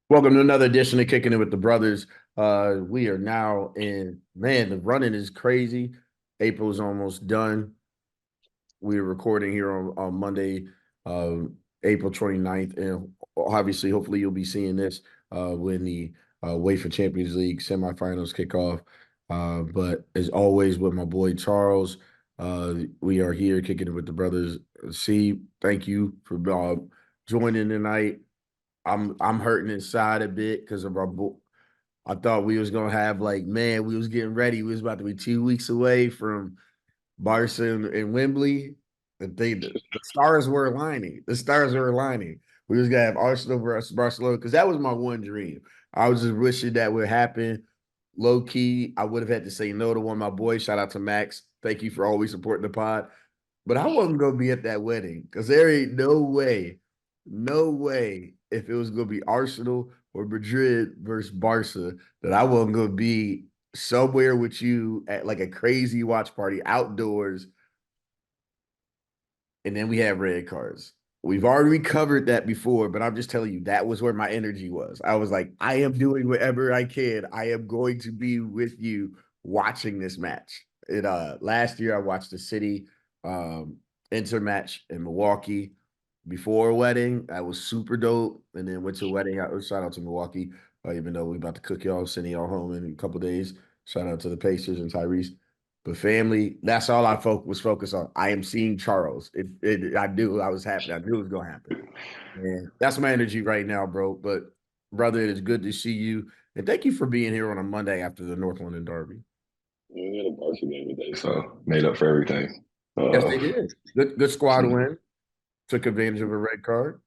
Welcome to another edition of Kicking It with the Brothers. We are now in, man, the running is crazy. April's almost done. We're recording here on Monday, uh, April 29th. And obviously, hopefully, you'll be seeing this when the UEFA Champions League semifinals kick off. But as always, with my boy Charles, we are here kicking it with the brothers. See, thank you for joining tonight. I'm hurting inside a bit because of our book. I thought we was gonna have like, man, we was getting ready. We was about to be 2 weeks away from Barca and Wembley. The stars were aligning. The stars were aligning. We was gonna have Arsenal versus Barcelona because that was my one dream. I was just wishing that would happen. Low key, I would have had to say no to one of my boys. Shout out to Max. Thank you for always supporting the pod. But I wasn't gonna be at that wedding because there ain't no way if it was gonna be Arsenal or Madrid versus Barca that I wasn't gonna be somewhere with you at like a crazy watch party outdoors, and then we have red cards. We've already covered that before, but I'm just telling you that was where my energy was. I was like, I am doing whatever I can. I am going to be with you watching this match. It last year I watched the City um Inter match in Milwaukee before a wedding. That was super dope. And then went to a wedding. Shout out to Milwaukee, even though we about to cook y'all, send y'all home in a couple days. Shout out to the Pacers and Tyrese. But family, that's all I was focused on. I am seeing Charles. I knew I was happy. I knew it was gonna happen. And that's my energy right now, bro. But brother, it is good to see you. And thank you for being here on a Monday after the North London Derby. We had a Barca game today, so made up for everything. Yes, they did. Good squad Some win. Took advantage of a red card.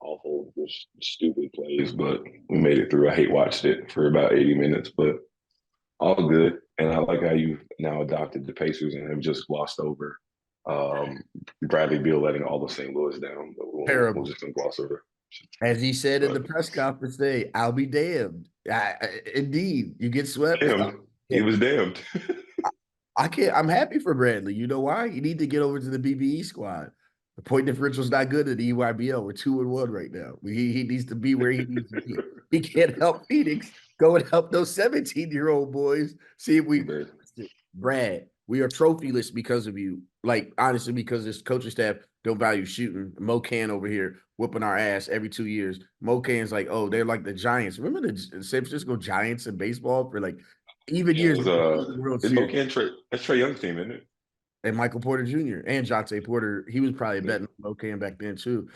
awful, just stupid plays, but we made it through. I hate watched it for about 80 minutes, but all good. And I like how you've now adopted the Pacers and have just glossed over um, Bradley Beal letting all the St. Louis down, but we'll Terrible. just gonna gloss over. As he said in the But press conference today, I'll be damned. Indeed, you get swept. damn, he Yeah, was damned. I can't. I'm happy for Bradley. You know why? You need to get over to the BBE squad. The point differential's not good at the EYBL. We're 2-1 right now. He needs to be where he needs to be. He can't help Phoenix. Go and help those 17-year-old boys. See if we But Brad, we are trophyless because of you. Like, honestly, because this coaching staff don't value shooting. Mo Can over here whooping our ass every 2 years. Mo Can's like, oh, they're like the Giants. Remember the San Francisco Giants in baseball for like even yeah, it years was before the World it's Series? Mocan Trey. That's Trey Young's team, isn't it? And Michael Porter Jr. and Jonte Porter, he was probably Yeah. betting on Mo Can back then too.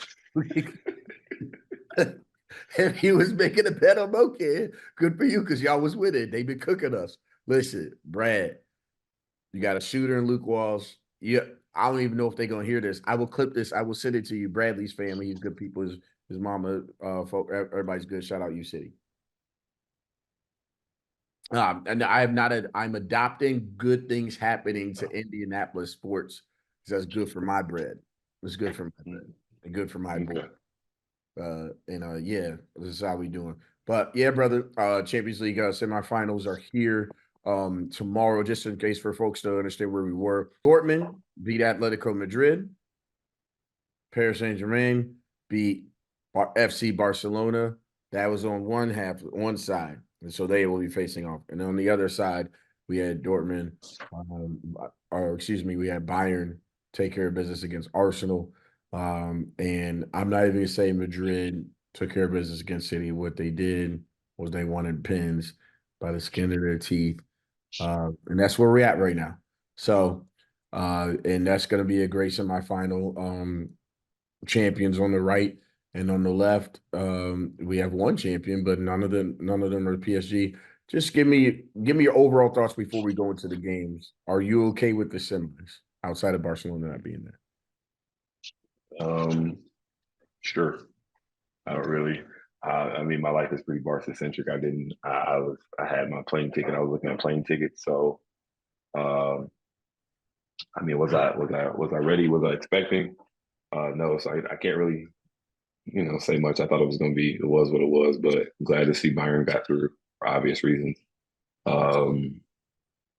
If he was making a bet on Mo Can, good for you because y'all was winning. They've been cooking us. Listen, Brad, you got a shooter in Luke Walls. Yeah, I don't even know if they're gonna hear this. I will clip this. I will send it to you. Bradley's family. He's good people. His mama. Folk. Everybody's good. Shout out U City. And I have not. I'm adopting good things happening to Indianapolis sports because that's good for my bread. It's good for my bread and good for my boy. Okay. Yeah, this is how we doing. But yeah, brother, Champions League semifinals are here tomorrow, just in case for folks to understand where we were. Dortmund beat Atletico Madrid. Paris Saint-Germain beat FC Barcelona. That was on one side. And so they will be facing off. And on the other side, we had Dortmund, or excuse me, we had Bayern take care of business against Arsenal. And I'm not even gonna say Madrid took care of business against City. What they did was they wanted pins by the skin of their teeth. And that's where we're at right now. So and that's gonna be a great semifinal. Champions on the right and on the left. We have one champion, but none of them are PSG. Just give me your overall thoughts before we go into the games. Are you okay with the semis outside of Barcelona not being there? Um, sure. I don't really. I mean, my life is pretty Barca centric. I didn't. I had my plane ticket. I was looking at plane tickets. So, um, I mean, was I ready? Was I expecting? No. So I can't really, say much. I thought it was going to be. It was what it was. But glad to see Bayern got through for obvious reasons. Um,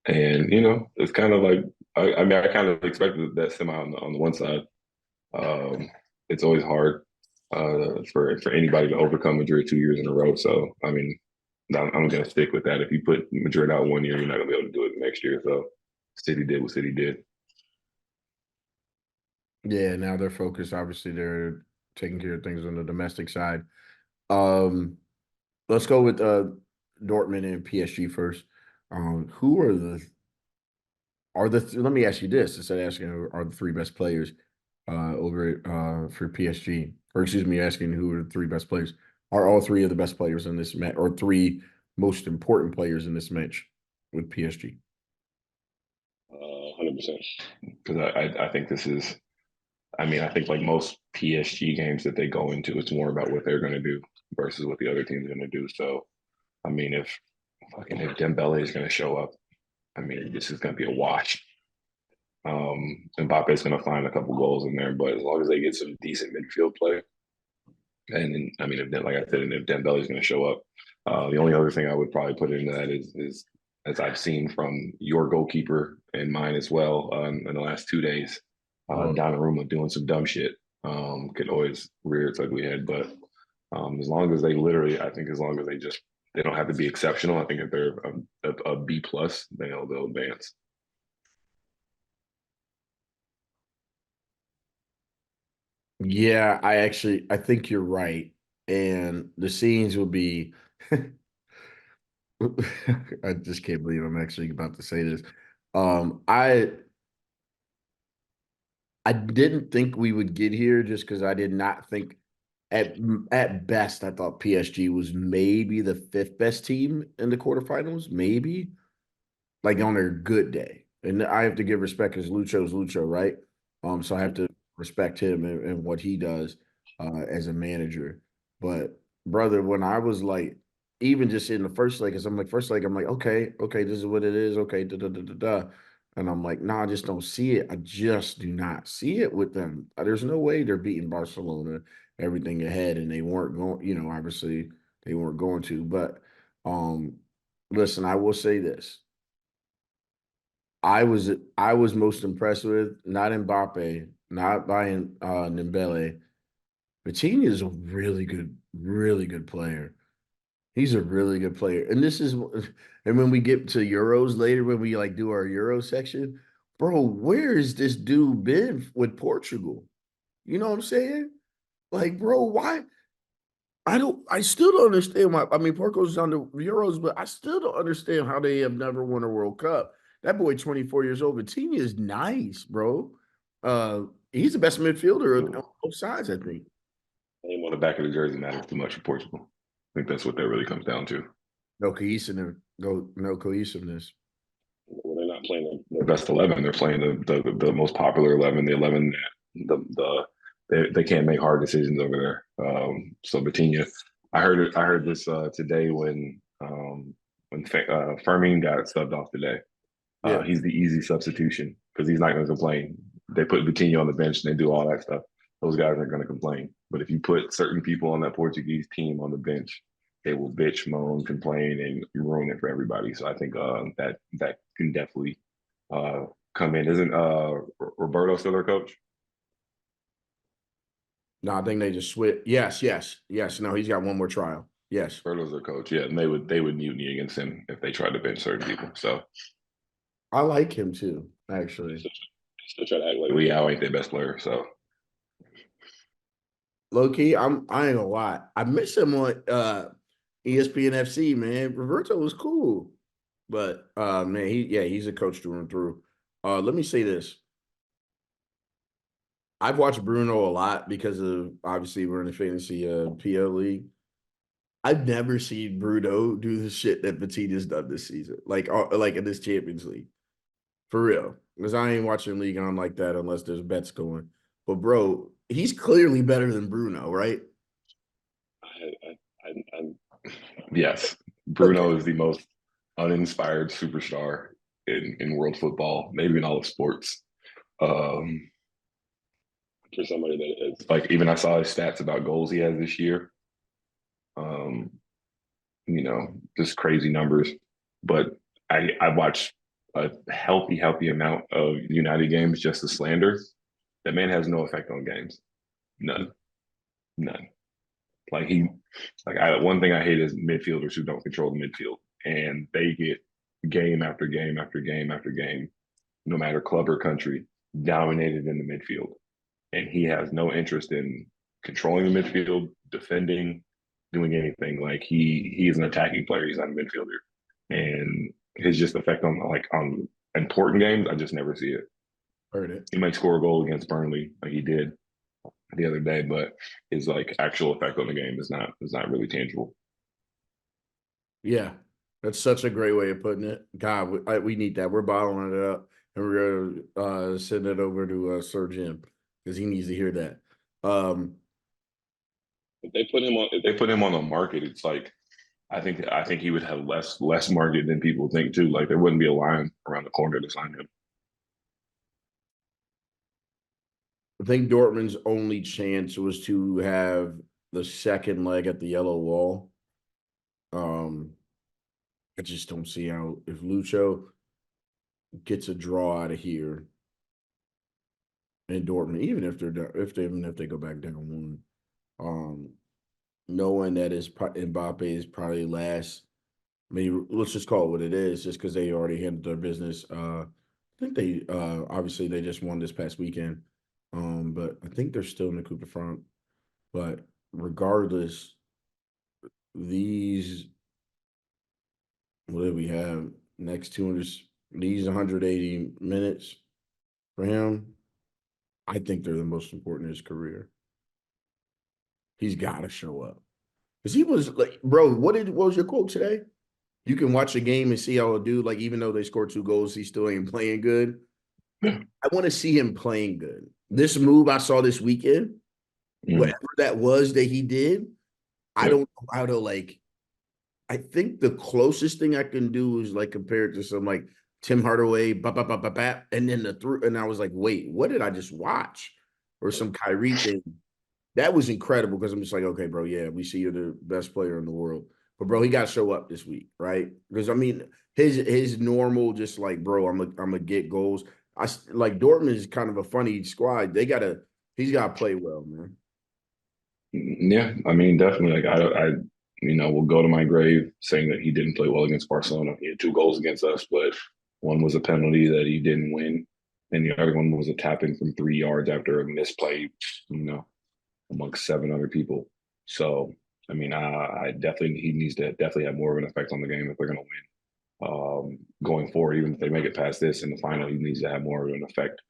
and it's kind of like. I mean, I kind of expected that semi on the one side. Um, it's always hard. for anybody to overcome Madrid 2 years in a row. So I mean, I'm going to stick with that. If you put Madrid out 1 year, you're not going to be able to do it next year. So City did what City did. Yeah, now they're focused. Obviously, they're taking care of things on the domestic side. Um, let's go with Dortmund and PSG first. Who let me ask you this instead of asking who are the three best players over for PSG, or excuse me, asking who are the three best players. Are all three of the best players in this match, or three most important players in this match with PSG? 100%. Because I think this is, I mean, I think like most PSG games that they go into, it's more about what they're going to do versus what the other team's going to do. So, I mean, if Dembele is going to show up, I mean, this is going to be a wash. Mbappe's going to find a couple goals in there, but as long as they get some decent midfield play, and I mean, if like I said, and if Dembele is going to show up, the only other thing I would probably put into that is as I've seen from your goalkeeper and mine as well in the last 2 days, Oh, Donnarumma doing some dumb shit could always rear its ugly head. But as long as they literally, I think as long as they don't have to be exceptional. I think if they're a B plus, then they'll advance. yeah, I think you're right, and the scenes will be. I just can't believe I'm actually about to say this. Um, I I didn't think we would get here just because I did not think at at best I thought PSG was maybe the fifth best team in the quarterfinals, maybe like on their good day. And I have to give respect because Lucho's Lucho, right? So I have to respect him and what he does as a manager. But brother, when I was like, even just in the first leg, because I'm like, first leg, I'm like, okay, this is what it is. Okay, da da da da da. And I'm like, nah, I just don't see it. I just do not see it with them. There's no way they're beating Barcelona, everything ahead, and they weren't going, obviously they weren't going to. But listen, I will say this. I was most impressed with not Mbappe, not buying Dembele. Vitinha is a really good player. He's a really good player. And this is and when we get to Euros later, when we like do our Euro section, bro, where has this dude been with Portugal? You know what I'm saying? Like, bro, why? I still don't understand why. I mean, Porco's on the Euros, but I still don't understand how they have never won a World Cup. That boy, 24 years old, Vitinha is nice, bro. He's the best midfielder on both sides, I think. Name on the back of the jersey matters too much for Portugal. I think that's what that really comes down to. No cohesiveness. Well, they're not playing the best 11. They're playing the most popular 11, the 11 they can't make hard decisions over there. So Batinha, I heard this today when Fermin got subbed off today. Yeah. He's the easy substitution because he's not going to complain. They put Batinha on the bench and they do all that stuff. Those guys aren't going to complain. But if you put certain people on that Portuguese team on the bench, they will bitch, moan, complain, and ruin it for everybody. So I think that can definitely uh, come in. Isn't Roberto still their coach? No, I think they just switch. Yes. No, he's got one more trial. Yes. Roberto's their coach. Yeah, and they would mutiny against him if they tried to bench certain people. So I like him too, actually. still try to act like Liao ain't their best player. So Low key, I ain't gonna lie. I miss him on ESPN FC, man. Roberto was cool. But man, he's a coach through and through. Let me say this. I've watched Bruno a lot because of obviously we're in the fantasy PL league. I've never seen Bruno do the shit that Batita's done this season, like in this Champions League. For real. Because I ain't watching league on like that unless there's bets going. But bro, he's clearly better than Bruno, right? yes, Okay. Bruno is the most uninspired superstar in world football, maybe in all of sports. Um, for somebody that is like, even I saw his stats about goals he has this year. Um, just crazy numbers. But I watched a healthy amount of United games just to slander. That man has no effect on games, none. None. Like one thing I hate is midfielders who don't control the midfield, and they get game after game after game after game, no matter club or country, dominated in the midfield. And he has no interest in controlling the midfield, defending, doing anything. Like he is an attacking player. He's not a midfielder, and his just effect on important games, I just never see it. Heard it. He might score a goal against Burnley, like he did the other day, but his like actual effect on the game is not really tangible. Yeah, that's such a great way of putting it. God, we need that. We're bottling it up, and we're gonna send it over to Sir Jim because he needs to hear that. If they put him on the market, it's like I think he would have less market than people think too. Like there wouldn't be a line around the corner to sign him. I think Dortmund's only chance was to have the second leg at the yellow wall. I just don't see how if Lucho gets a draw out of here in Dortmund, even if they go back down one, um, knowing that Mbappe is probably last. I mean, let's just call it what it is, just because they already handled their business. I think they obviously they just won this past weekend, but I think they're still in the Coupe de France. But regardless, these what do we have next 200? These 180 minutes for him. I think they're the most important in his career. He's got to show up because he was like, bro. What was your quote today? You can watch a game and see how a dude, like, even though they scored 2 goals, he still ain't playing good. Yeah. I want to see him playing good. This move I saw this weekend, whatever that was that he did, I don't know how to like. I think the closest thing I can do is like compare it to some like Tim Hardaway, and then and I was like, wait, what did I just watch? Or some Kyrie thing. That was incredible because I'm just like, okay, bro, yeah, we see you're the best player in the world. But bro, he got to show up this week, right? Because I mean, his normal, just like, bro, I'm gonna get goals. Like Dortmund is kind of a funny squad. He's got to play well, man. Yeah, I mean, definitely. Like will go to my grave saying that he didn't play well against Barcelona. He had 2 goals against us, but one was a penalty that he didn't win, and the other one was a tapping from 3 yards after a misplay. Amongst 7 other people. So, I mean, I definitely he needs to definitely have more of an effect on the game if they're going to win. Going forward, even if they make it past this in the final, he needs to have more of an effect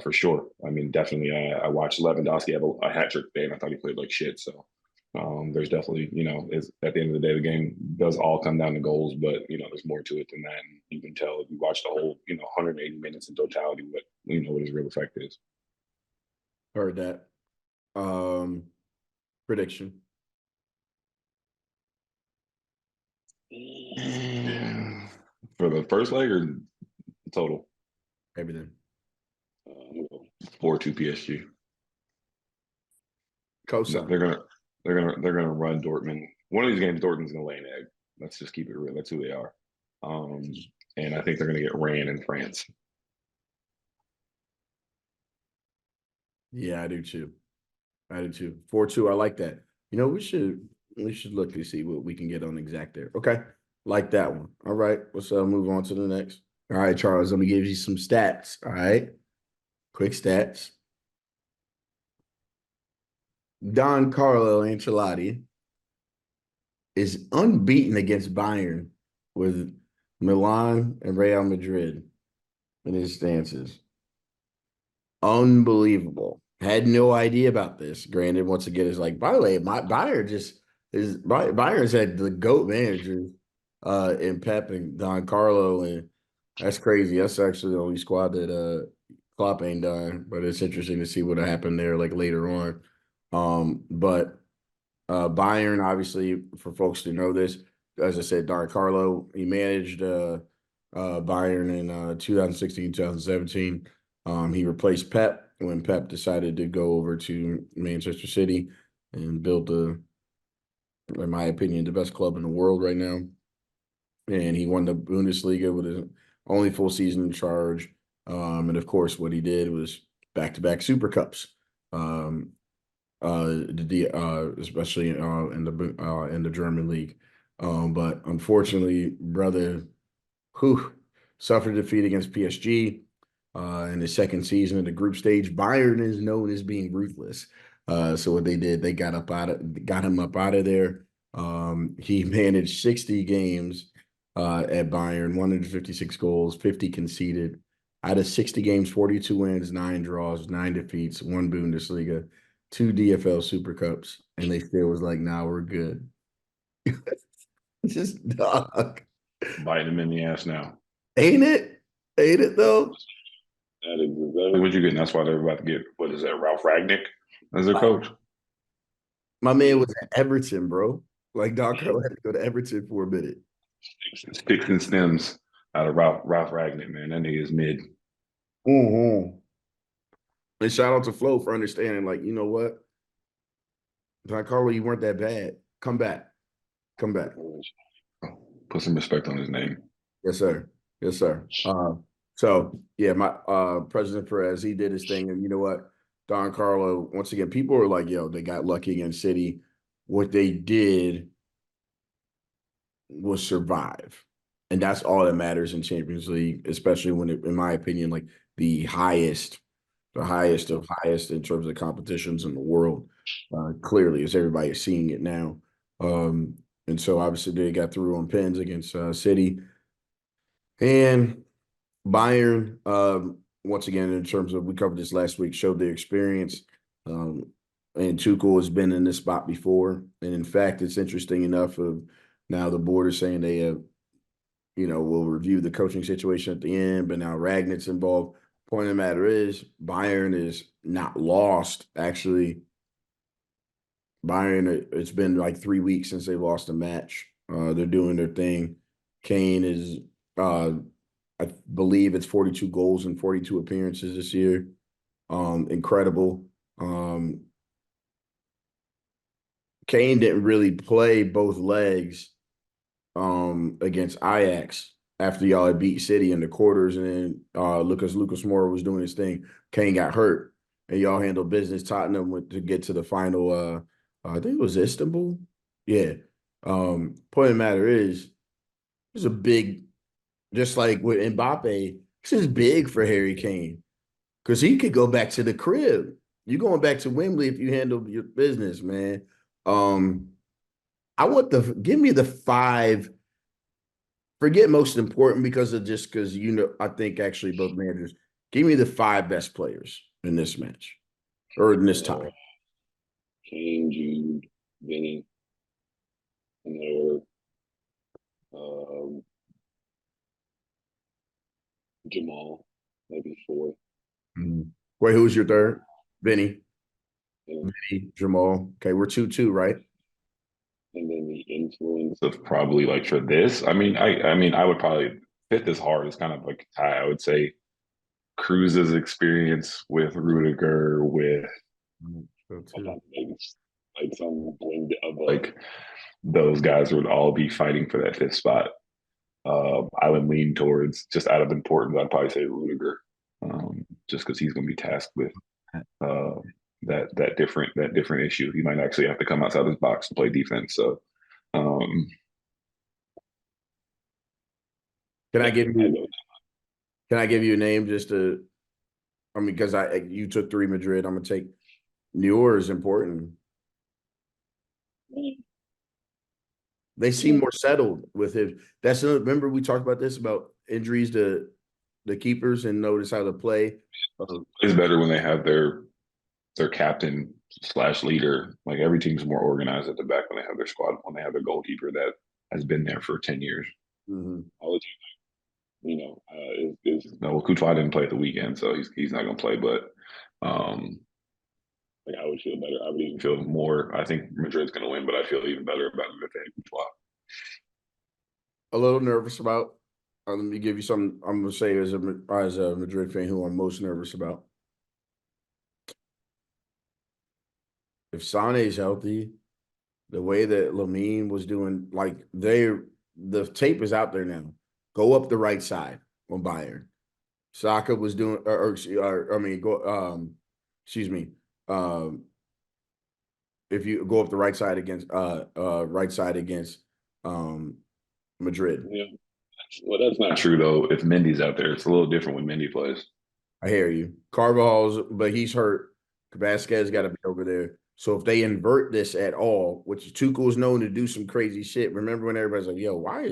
for sure. I mean, definitely. I watched Lewandowski have a hat trick today, and I thought he played like shit. So there's definitely, at the end of the day, the game does all come down to goals, but there's more to it than that. And you can tell if you watch the whole, 180 minutes in totality, what his real effect is. Heard that. Prediction. For the first leg or total? Everything. 4-2 PSG. Cosign. They're gonna run Dortmund. One of these games, Dortmund's gonna lay an egg. Let's just keep it real. That's who they are. And I think they're gonna get ran in France. Yeah, I do too. 4-2. I like that. We should look to see what we can get on exact there. Okay. Like that one. All right. Let's move on to the next. All right, Charles. Let me give you some stats. All right. Quick stats. Don Carlo Ancelotti is unbeaten against Bayern with Milan and Real Madrid in his stances. Unbelievable. Had no idea about this. Granted, once again, it's like, by the way, my Bayern's had the GOAT managers in Pep and Don Carlo, and that's crazy. That's actually the only squad that Klopp ain't done. But it's interesting to see what happened there like later on. But Bayern, obviously, for folks to know this, as I said, Don Carlo, he managed Bayern in 2016, 2017. He replaced Pep when Pep decided to go over to Manchester City and build in my opinion, the best club in the world right now. And he won the Bundesliga with his only full season in charge. And of course, what he did was back-to-back Super Cups. especially in the German league. But unfortunately, brother, who suffered defeat against PSG in the second season of the group stage. Bayern is known as being ruthless. So what they did, they got him up out of there. He managed 60 games at Bayern, 156 goals, 50 conceded. Out of 60 games, 42 wins, 9 draws, 9 defeats, 1 Bundesliga, 2 DFL Super Cups, and they still was like, "Nah, we're good." Just dog, Biting him in the ass now. ain't it? Ain't it though? That is exactly what you're getting. That's why they're about to get, what is that, Ralph Ragnick as their coach. My man was at Everton, bro. Like Doc Carl had to go to Everton for a minute. Sticks and stems out of Ralph Ragnick, man. That nigga is mid. Mm-hmm. And shout out to Flo for understanding, like, you know what? Doc Carlo, you weren't that bad. Come back. Come back. Put some respect on his name. Yes, sir. Yes, sir. So yeah, my President Perez, he did his thing. And you know what? Don Carlo, once again, people are like, yo, they got lucky against City. What they did was survive. And that's all that matters in Champions League, especially when it, in my opinion, like the highest of highest in terms of competitions in the world. Clearly, as everybody is seeing it now. And so obviously they got through on pens against City and Bayern. Once again, in terms of we covered this last week, showed their experience. Um, and Tuchel has been in this spot before, and in fact, it's interesting enough of now the board is saying they have, will review the coaching situation at the end, but now Ragnick's involved. Point of the matter is, Bayern is not lost. Actually, Bayern, it's been like 3 weeks since they lost a match. They're doing their thing. Kane is, I believe it's 42 goals and 42 appearances this year. Incredible. Kane didn't really play both legs against Ajax after y'all had beat City in the quarters, and then Lucas Moura was doing his thing. Kane got hurt, and y'all handled business. Tottenham went to get to the final. I think it was Istanbul. Yeah. Point of the matter is, it's a big, just like with Mbappe. This is big for Harry Kane because he could go back to the crib. You're going back to Wembley if you handle your business, man. Um, I want give me the five. Forget most important because I think actually both managers give me the five best players in this match or in this tie. Kane, Jude, Vinny, and Jamal, maybe four. Mm-hmm. Wait, who's your third? Vinny. Yeah. Vinny, Jamal. Okay, we're 2-2, right? And then the influence of probably like for this, I would probably fit this hard. It's kind of like a tie. I would say Cruz's experience with Rudiger, with maybe like some blend of like those guys would all be fighting for that fifth spot. I would lean towards just out of importance. I'd probably say Rudiger, just because he's going to be tasked with uh, that different issue. He might actually have to come outside his box to play defense. So, um, Can I give you? Can I give you a name just to? I mean, because you took 3 Madrid. I'm gonna take Neuer is important. They seem more settled with him. Remember we talked about this about injuries to the keepers and notice how to play. It's better when they have their captain slash leader. Like every team's more organized at the back when they have their squad, when they have their goalkeeper that has been there for 10 years. Mm-hmm. All the teams, no, well, Courtois didn't play at the weekend, so he's not gonna play. But like I would feel better. I would even feel more. I think Madrid's gonna win, but I feel even better about it if they had Courtois. A little nervous about. Let me give you some. I'm gonna say as a Madrid fan, who I'm most nervous about. If Sane's healthy, the way that Lamine was doing, like the tape is out there now. Go up the right side on Bayern. Saka was doing, or I mean, go. Excuse me. if you go up the right side against Madrid. Yeah. Well, that's not true though. If Mendy's out there, it's a little different when Mendy plays. I hear you. Carvajal's, but he's hurt. Vasquez got to be over there. So if they invert this at all, which Tuchel is known to do some crazy shit. Remember when everybody's like, "Yo, why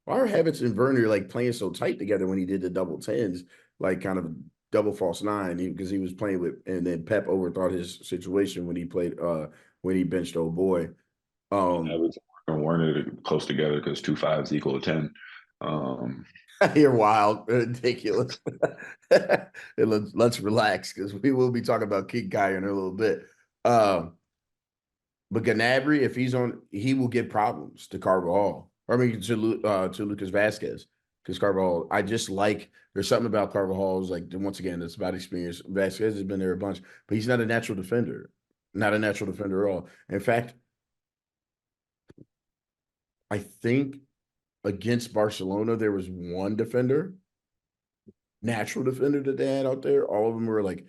are Havertz and Werner like playing so tight together when he did the double tens, like kind of double false nine because he was playing with, and then Pep overthought his situation when he played when he benched old boy. Havertz and Warner close together because 2 5s equal to 10. You're wild, ridiculous. Let's relax because we will be talking about King Guy in a little bit. But Gnabry, if he's on, he will get problems to Carvajal. I mean, to Lucas Vasquez, because Carvajal, I just like. There's something about Carvajal's like once again, it's about experience. Vasquez has been there a bunch, but he's not a natural defender. Not a natural defender at all. In fact, I think against Barcelona there was one defender, natural defender that they had out there. All of them were like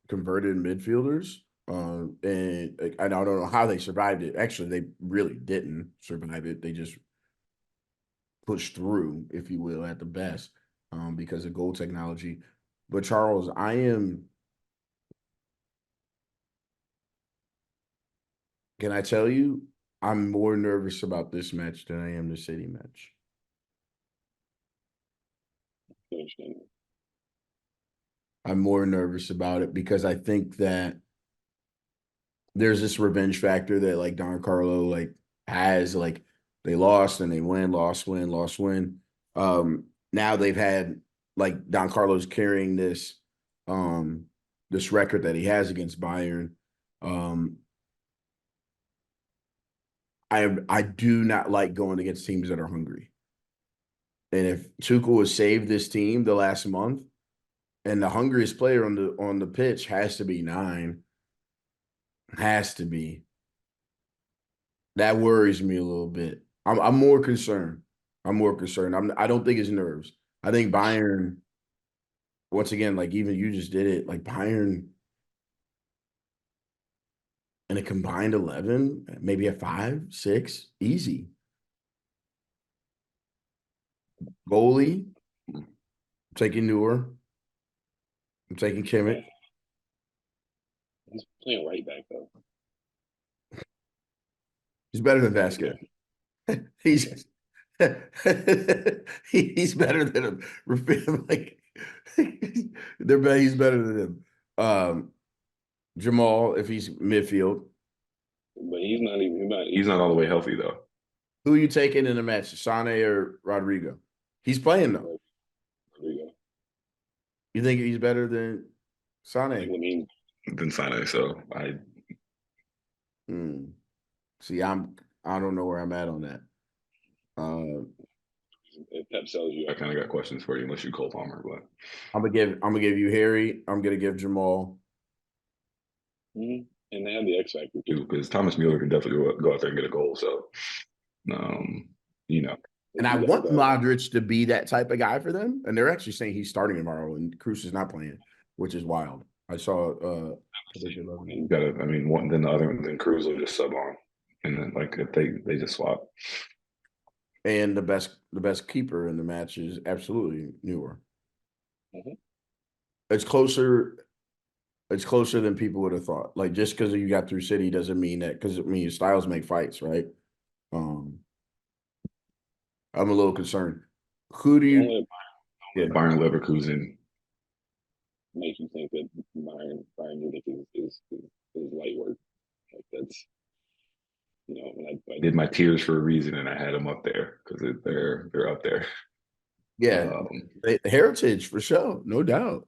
converted midfielders. And I don't know how they survived it. Actually, they really didn't survive it. They just pushed through, if you will, at the best, because of goal technology. But Charles, can I tell you, I'm more nervous about this match than I am the City match. I'm more nervous about it because I think that there's this revenge factor that like Don Carlo like has like they lost and they win, lost, win, lost, win. Now they've had like Don Carlo's carrying this record that he has against Bayern. Um, I do not like going against teams that are hungry. And if Tuchel has saved this team the last month, and the hungriest player on the pitch has to be 9, has to be. That worries me a little bit. I'm more concerned. I'm more concerned. I don't think it's nerves. I think Bayern, once again, like even you just did it, like Bayern in a combined 11, maybe a 5, 6, easy. Goalie, I'm taking Neuer. I'm taking Kimmich. He's playing right back though. He's better than Vasquez. He's he's better than him. Like he's better than him. Jamal, if he's midfield. But he's not all the way healthy though. Who are you taking in the match, Sane or Rodrigo? He's playing though. Rodrigo. You think he's better than Sane? Than Sane, so See, I don't know where I'm at on that. If Pep sells you, I kind of got questions for you, unless you Cole Palmer. But I'm gonna give you Harry. I'm gonna give Jamal. Mm-hmm. And they have the X factor too, because Thomas Mueller can definitely go out there and get a goal. So, you know. And I want Modric to be that type of guy for them. And they're actually saying he's starting tomorrow, and Cruz is not playing, which is wild. I saw. You gotta. I mean, one then the other, then Cruz will just sub on, and then like if they just swap. And the best keeper in the match is absolutely Neuer. Mm-hmm. It's closer. It's closer than people would have thought. Like just because you got through City doesn't mean that because I mean styles make fights, right? I'm a little concerned. Who do you? Bayern Leverkusen make you think that Bayern Munich is light work. Like that's when I did my tiers for a reason, and I had them up there because they're up there. Yeah, heritage for sure, no doubt,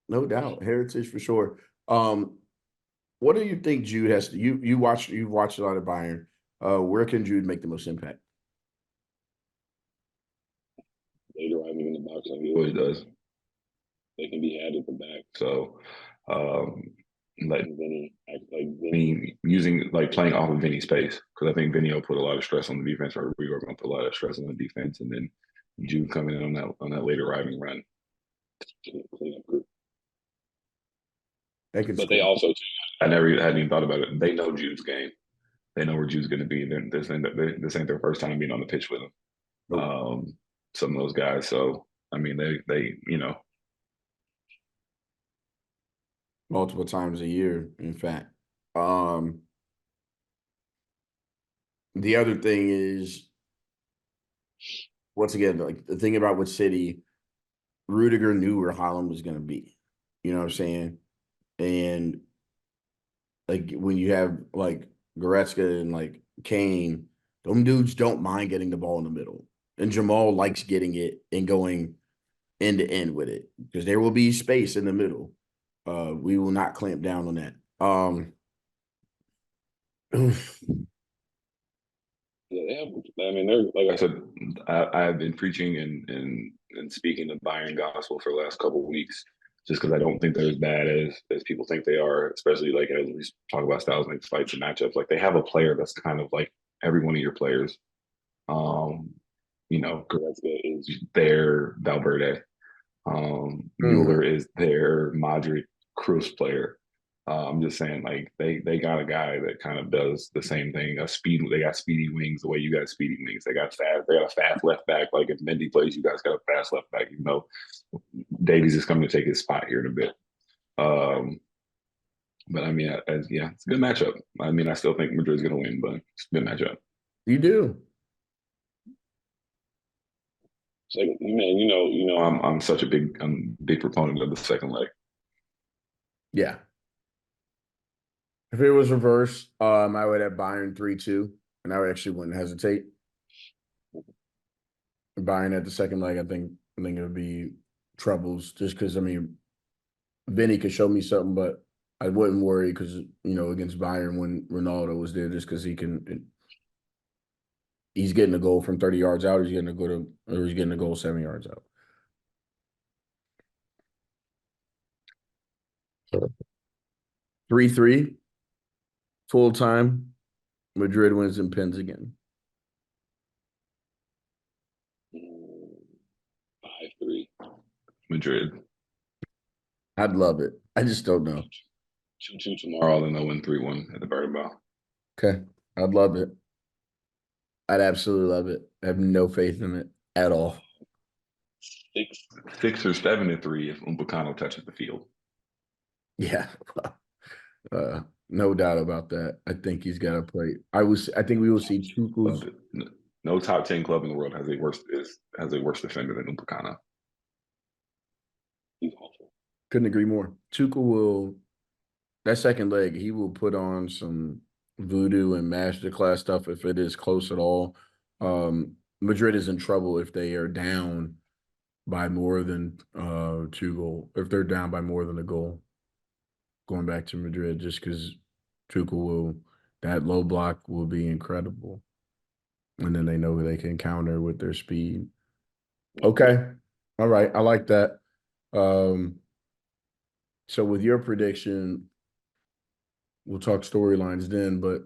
no doubt, heritage for sure. What do you think Jude has to? You've watched a lot of Bayern. Where can Jude make the most impact? They drive him in the box like he always does. They can be had at the back. So letting Vinny act like Vinny using like playing off of Vinny's pace because I think Vinny will put a lot of stress on the defense, or we are going to put a lot of stress on the defense, and then Jude coming in on that later riding run, clean up group. They can But they score. also, too, I never hadn't even thought about it. They know Jude's game. They know where Jude's going to be. This ain't their first time being on the pitch with him. Nope. Some of those guys. So I mean, they Multiple times a year, in fact. Um, the other thing is, once again, like the thing about what City, Rudiger knew where Holland was going to be. You know what I'm saying? And like when you have like Goretzka and like Kane, them dudes don't mind getting the ball in the middle. And Jamal likes getting it and going end to end with it because there will be space in the middle. We will not clamp down on that. yeah, they have. I mean, they're like I said. I have been preaching and speaking the Bayern gospel for the last couple of weeks, just because I don't think they're as bad as people think they are. Especially like as we talk about styles, like fights and matchups. Like they have a player that's kind of like every one of your players. Um, Goretzka is their Valverde. Mueller Mhm. is their Madrid Cruz player. I'm just saying, like they got a guy that kind of does the same thing. A speed, they got speedy wings the way you got speedy wings. They got fast. They got a fast left back. Like if Mendy plays, you guys got a fast left back. Davies is coming to take his spot here in a bit. Um, but I mean, yeah, it's a good matchup. I mean, I still think Madrid's going to win, but it's a good matchup. You do. Second, man, I'm such a big proponent of the second leg. Yeah. If it was reversed, I would have Bayern 3-2, and I would actually wouldn't hesitate. Bayern at the second leg, I think it would be troubles just because I mean Vinny could show me something, but I wouldn't worry because against Bayern when Ronaldo was there, just because he's getting a goal from 30 yards out, he's getting a goal 7 yards out. 3-3, full time. Madrid wins and pins again. 5-3 Madrid. I'd love it. I just don't know. 2-2 tomorrow, then they'll win 3-1 at the Bernabeu. Okay. I'd love it. I'd absolutely love it. I have no faith in it at all. 6 or 7-3 if Upamecano touches the field. Yeah. No doubt about that. I think he's got to play. I think we will see Tuchel's. No top 10 club in the world has a worse defender than Upamecano. He's awful. Couldn't agree more. Tuchel will that second leg. He will put on some voodoo and masterclass stuff if it is close at all. Madrid is in trouble if they are down by more than 2 goals. If they're down by more than a goal, going back to Madrid, just because Tuchel will that low block will be incredible, and then they know they can counter with their speed. Okay, all right, I like that. Um, so with your prediction, we'll talk storylines then, but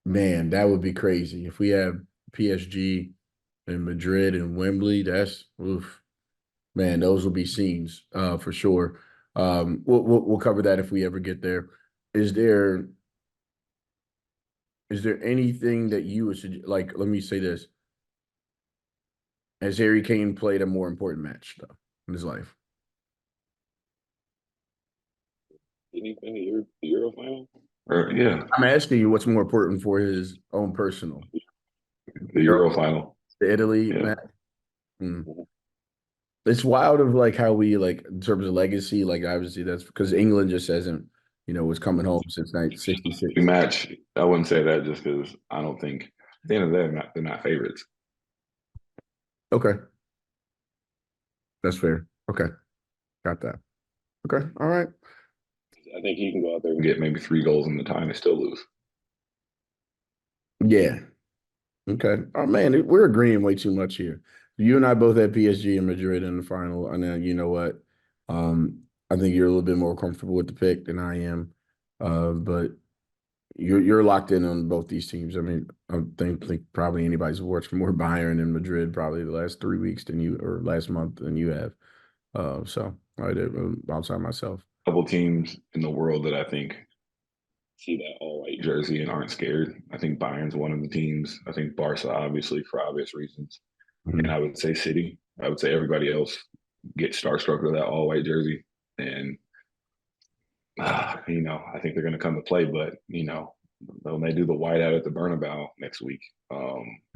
man, that would be crazy if we have PSG and Madrid and Wembley. That's oof. Man, those will be scenes for sure. We'll cover that if we ever get there. Is there is there anything that you would like? Let me say this: Has Harry Kane played a more important match though in his life? Didn't he play the Euro final? Yeah, I'm asking you what's more important for his own personal. the Euro final. The Italy Yeah. match. Hmm. It's wild of like how we like in terms of legacy. Like obviously that's because England just hasn't was coming home since 1966. Match. I wouldn't say that just because I don't think at the end of the day they're not favorites. Okay, that's fair. Okay, got that. Okay, all right. I think he can go out there and get maybe 3 goals in the time and still lose. Yeah. Okay. Oh man, we're agreeing way too much here. You and I both had PSG and Madrid in the final, and then you know what? I think you're a little bit more comfortable with the pick than I am. But you're locked in on both these teams. I mean, I think probably anybody's watched more Bayern and Madrid probably the last 3 weeks than you or last month than you have. So I did outside myself. Couple teams in the world that I think see that all white jersey and aren't scared. I think Bayern's one of the teams. I think Barca, obviously, for obvious reasons. And Mhm. I would say City. I would say everybody else gets starstruck with that all white jersey. And, I think they're going to come to play. But, when they do the whiteout at the Bernabeu next week,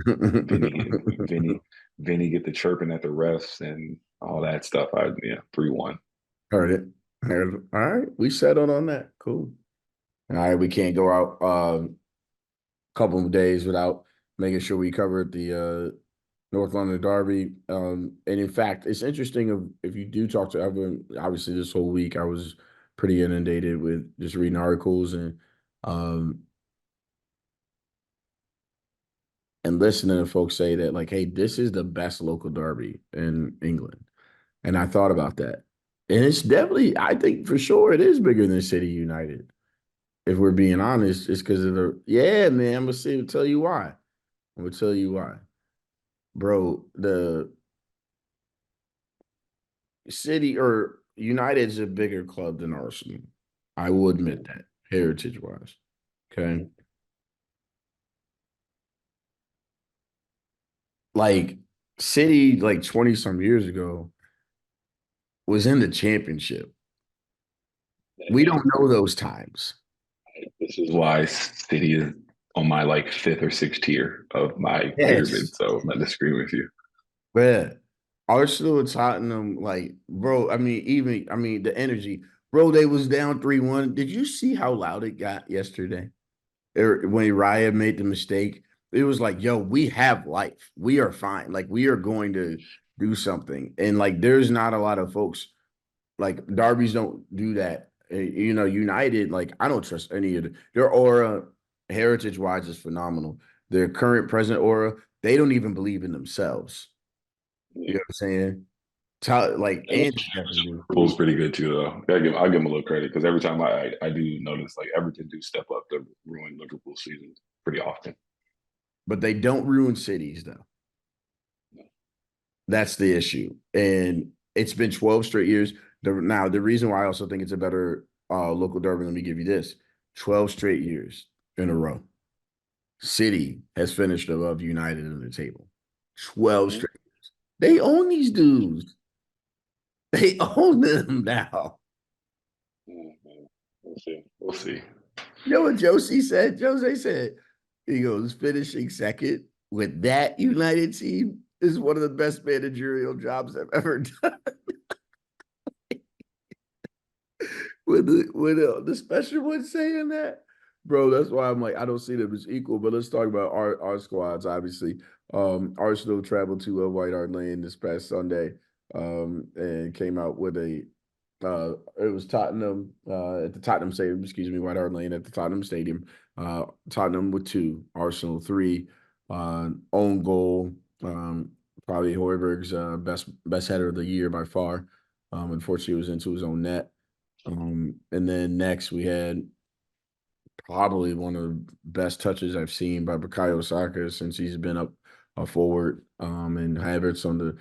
Vinny, get, Vinny, Vinny get the chirping at the refs and all that stuff. 3-1. Heard it. Heard it. All right, we settled on that. Cool. All right, we can't go out a couple of days without making sure we covered the North London Derby. And in fact, it's interesting if you do talk to everyone. Obviously, this whole week I was pretty inundated with just reading articles um, and listening to folks say that like, hey, this is the best local derby in England. And I thought about that. And it's definitely, I think for sure it is bigger than City United. If we're being honest, it's because of yeah, man, tell you why. I'm gonna tell you why. Bro, the City or United's a bigger club than Arsenal. I will admit that, heritage wise. Okay. Like City, like 20 some years ago, was in the championship. We don't know those times. This is why City is on my like fifth or sixth tier of my pyramid. Yes. So I'm not disagreeing with you. But Arsenal and Tottenham, like, bro, I mean, the energy, bro, they was down 3-1. Did you see how loud it got yesterday? When Raya made the mistake, it was like, yo, we have life. We are fine. Like, we are going to do something. And like, there's not a lot of folks like Derbies don't do that. United, like, I don't trust any of their aura, heritage wise, is phenomenal. Their current present aura, they don't even believe in themselves. You Yeah. know what I'm saying? Like, and definitely. Liverpool's pretty good too, though. I'll give them a little credit because every time I do notice like Everton do step up to ruin Liverpool's season pretty often. But they don't ruin cities, though. That's the issue. And it's been 12 straight years. Now, the reason why I also think it's a better local derby, let me give you this: 12 straight years in a row. City has finished above United in the table. 12 Mm-hmm. straight. They own these dudes. They own them now. Mm-hmm. We'll see. We'll see. You know what Josie said? Jose said, he goes, finishing second with that United team is one of the best managerial jobs I've ever done. With the special one saying that, bro, that's why I'm like, I don't see them as equal. But let's talk about our squads. Obviously, Arsenal traveled to White Hart Lane this past Sunday, and came out with a. It was Tottenham at the Tottenham Stadium. Excuse me, White Hart Lane at the Tottenham Stadium. Tottenham with 2, Arsenal 3. Own goal. Probably Hoiberg's best header of the year by far. Unfortunately, it was into his own net. And then next we had probably one of the best touches I've seen by Bukayo Saka since he's been up forward. And Havertz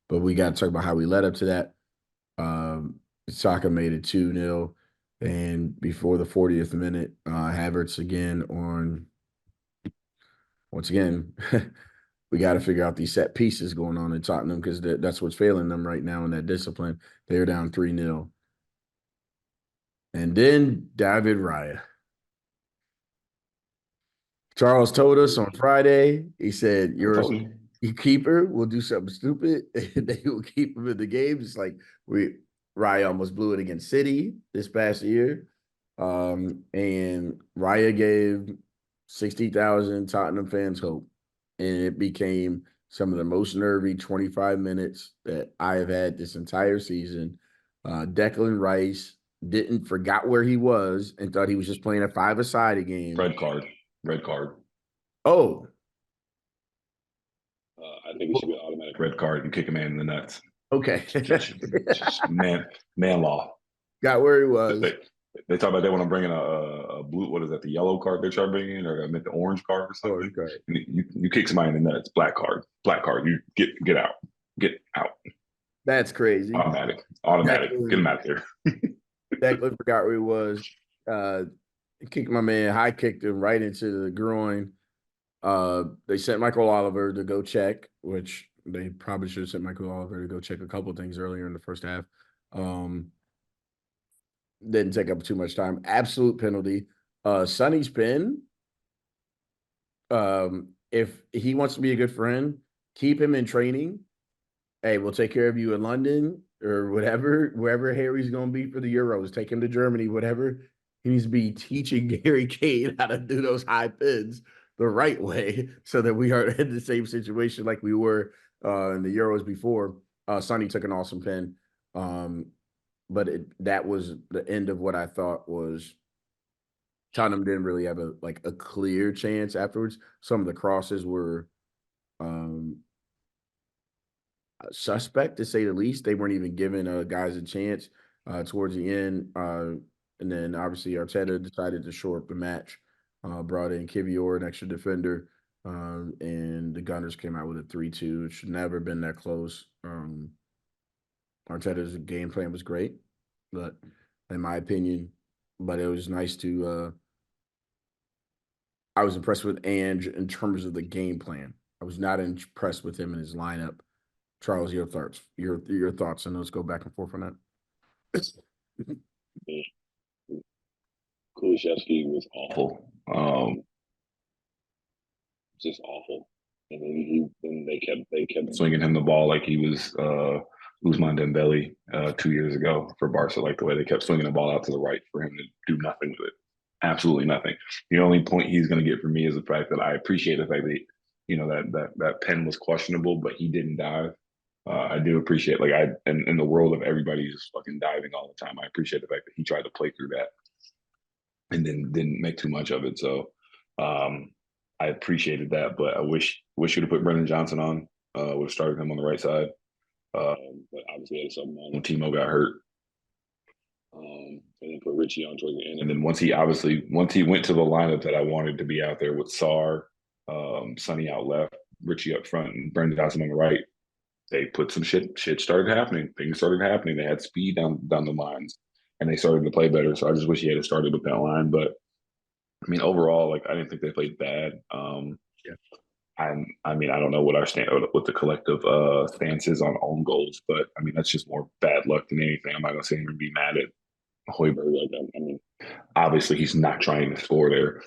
but we got to talk about how we led up to that. Saka made it 2-0. And before the 40th minute, Havertz again once again, we got to figure out these set pieces going on in Tottenham because that's what's failing them right now in that discipline. They're down 3-0. And then David Raya. Charles told us on Friday, he said, I your told you. keeper will do something stupid and they will keep him in the game. It's like Raya almost blew it against City this past year. And Raya gave 60,000 Tottenham fans hope. And it became some of the most nervy 25 minutes that I have had this entire season. Declan Rice forgot where he was and thought he was just playing a five-a-side game. Red card. Red card. Oh, I think it should be an automatic red card. You kick a man in the nuts. okay. Just man law. Got where he was. They, they talk about they want to bring in a blue. What is that? The yellow card they try to bring in, or I meant the orange card or Oh, something. okay. You kick somebody in the nuts. Black card. Black card. You get out. Get out. That's crazy. Automatic. Get Declan, him out of here. Declan forgot where he was. Uh, Kicked my man, high kicked him right into the groin. They sent Michael Oliver to go check, which they probably should have sent Michael Oliver to go check a couple things earlier in the first half. Um, didn't take up too much time. Absolute penalty. Sonny's pin. If he wants to be a good friend, keep him in training. Hey, we'll take care of you in London or whatever, wherever Harry's going to be for the Euros. Take him to Germany, whatever. He needs to be teaching Harry Kane how to do those high pins the right way so that we are in the same situation like we were in the Euros before. Sonny took an awesome pin. But that was the end of what I thought was Tottenham didn't really have a clear chance afterwards. Some of the crosses were um, suspect to say the least. They weren't even giving guys a chance towards the end. And then obviously Arteta decided to shore up the match, brought in Kivior, an extra defender, and the Gunners came out with a 3-2. It should never have been that close. Arteta's game plan was great, but in my opinion, but it was nice to. I was impressed with Ange in terms of the game plan. I was not impressed with him in his lineup. Charles, your thoughts, your thoughts, and let's go back and forth on that. Kulishevsky was awful. Just awful. And then they kept swinging him the ball like he was Ousmane Dembele 2 years ago for Barca. Like the way they kept swinging the ball out to the right for him to do nothing with it, absolutely nothing. The only point he's going to get from me is the fact that I appreciate the fact that that pen was questionable, but he didn't dive. I do appreciate in the world of everybody just fucking diving all the time. I appreciate the fact that he tried to play through that and then didn't make too much of it. So I appreciated that, but I wish you'd have put Brendan Johnson on. Would have started him on the right side. But obviously had something on when Timo got hurt. And then put Richie on towards the end. And then once he went to the lineup that I wanted to be out there with Sarr, Sonny out left, Richie up front, and Brendan Johnson on the right, they put some shit started happening. Things started happening. They had speed down the lines and they started to play better. So I just wish he had started with that line. But I mean, overall, like I didn't think they played bad. Yeah. I mean, I don't know what the collective stance is on own goals, but I mean that's just more bad luck than anything. I'm not gonna sit here and be mad at Hoiberg. Like I mean, obviously he's not trying to score there.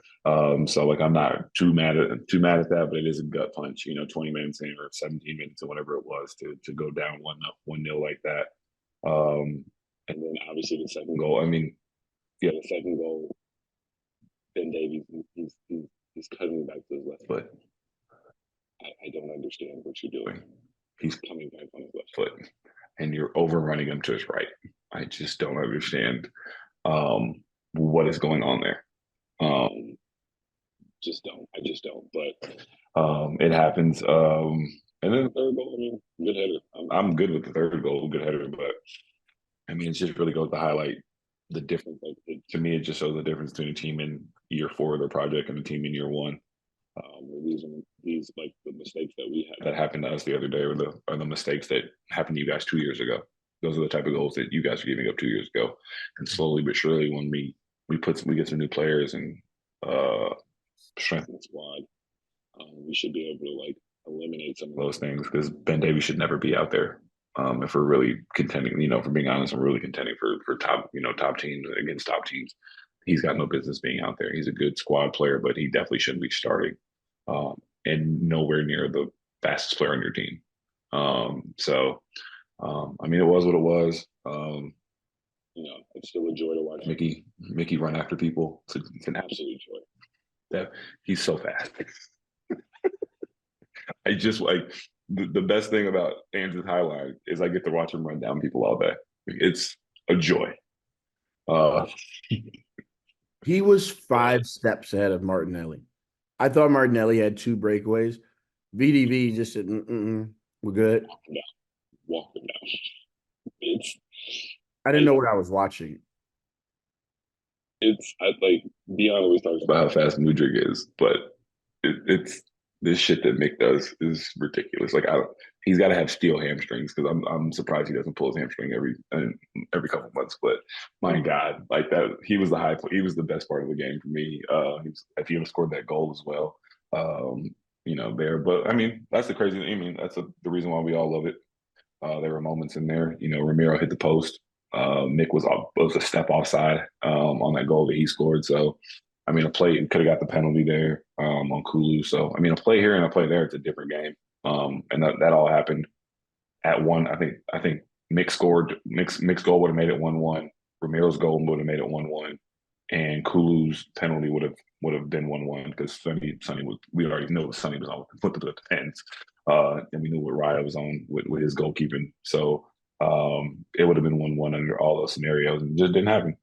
So like I'm not too mad at that, but it is a gut punch, 20 minutes in or 17 minutes or whatever it was to go down 1-0 like that. And then obviously the second goal. I mean, yeah, the second goal, Ben Davies, he's cutting back to his left foot. I don't understand what you're doing. He's coming back on his left foot, and you're overrunning him to his right. I just don't understand what is going on there. I just don't. But it happens. And then the third goal, I mean, good header. I'm good with the third goal, good header. But I mean, it just really goes to highlight the difference. Like to me, it just shows the difference between a team in year 4 of their project and a team in year 1. These like the mistakes that we had that happened to us the other day, or the mistakes that happened to you guys 2 years ago. Those are the type of goals that you guys are giving up 2 years ago. And slowly but surely, when we get some new players and strengthen the squad, we should be able to like eliminate some of those things because Ben Davies should never be out there. If we're really contending, for being honest, I'm really contending for top teams against top teams. He's got no business being out there. He's a good squad player, but he definitely shouldn't be starting. And nowhere near the fastest player on your team. I mean, it was what it was. It's still a joy to watch Mickey run after people. It's an absolute joy. That he's so fast. I just like the best thing about Andrew's highlight is I get to watch him run down people all day. It's a joy. He was 5 steps ahead of Martinelli. I thought Martinelli had 2 breakaways. VDV just said, we're good. Walk him down. I didn't know what I was watching. I like Dion always talks about how fast Mudryk is, but it's this shit that Mick does is ridiculous. Like he's got to have steel hamstrings because I'm surprised he doesn't pull his hamstring every couple of months. But my God, like that, he was he was the best part of the game for me. If he would have scored that goal as well, um, there. But I mean, that's the crazy thing. I mean, the reason why we all love it. There were moments in there. Ramiro hit the post. Nick was a step offside on that goal that he scored. So, I mean, a play could have got the penalty there on Kulu. So, I mean, a play here and a play there, it's a different game. And that all happened at one. I think Mick scored. Mick's goal would have made it 1-1. Ramiro's goal would have made it 1-1, and Kulu's penalty would have been 1-1 because Sonny was. We already know Sonny was on with the defense, and we knew what Raya was on with his goalkeeping. So it would have been 1-1 under all those scenarios, and it just didn't happen.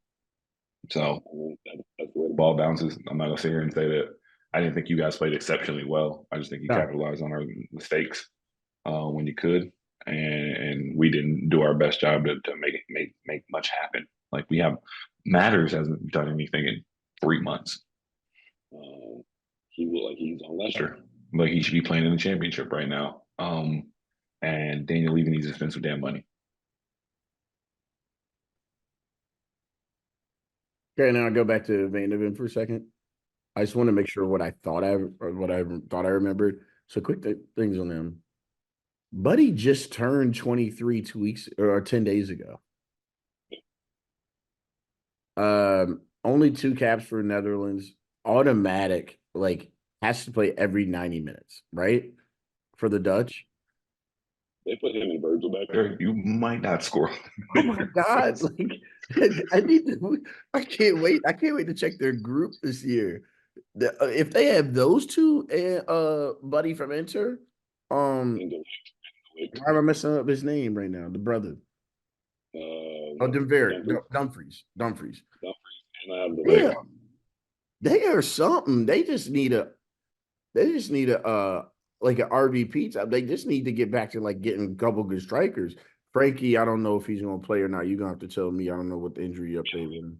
So that's the way the ball bounces. I'm not gonna sit here and say that I didn't think you guys played exceptionally well. I just think you No. capitalized on our mistakes when you could, and we didn't do our best job to make much happen. Like Matters hasn't done anything in 3 months. He's on Leicester. Like he should be playing in the championship right now. And Daniel Levy needs to spend some damn money. Okay, now I'll go back to Van de Ven for a second. I just want to make sure what I thought I remembered. So quick things on them. Buddy just turned 23 2 weeks or 10 days ago. Only 2 caps for Netherlands. Automatic, like has to play every 90 minutes, right? For the Dutch. They put him in Virgil back there. You might not score. Oh my God. Like I can't wait. I can't wait to check their group this year. If they have those two and Buddy from Inter, why am I messing up his name right now? The brother. Oh, Dumfries. Dumfries and I have the Yeah, leg. they are something. They just need a like an RVP type. They just need to get back to like getting a couple good strikers. Frankie, I don't know if he's gonna play or not. You're gonna have to tell me. I don't know what the injury update was.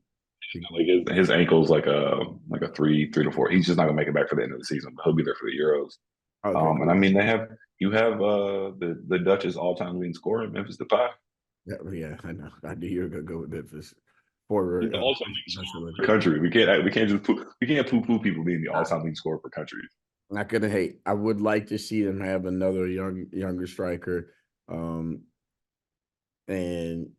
Like his ankle's like a 3 to 4. He's just not gonna make it back for the end of the season, but he'll be there for the Euros. Okay, And cool. I mean you have the Dutch's all-time leading scorer, Memphis Depay. Yeah, I know. I knew you were gonna go with Memphis for He's the all-time leading scorer for country. We can't poo-poo people being the all-time leading scorer for countries. Not gonna hate. I would like to see them have another younger striker. And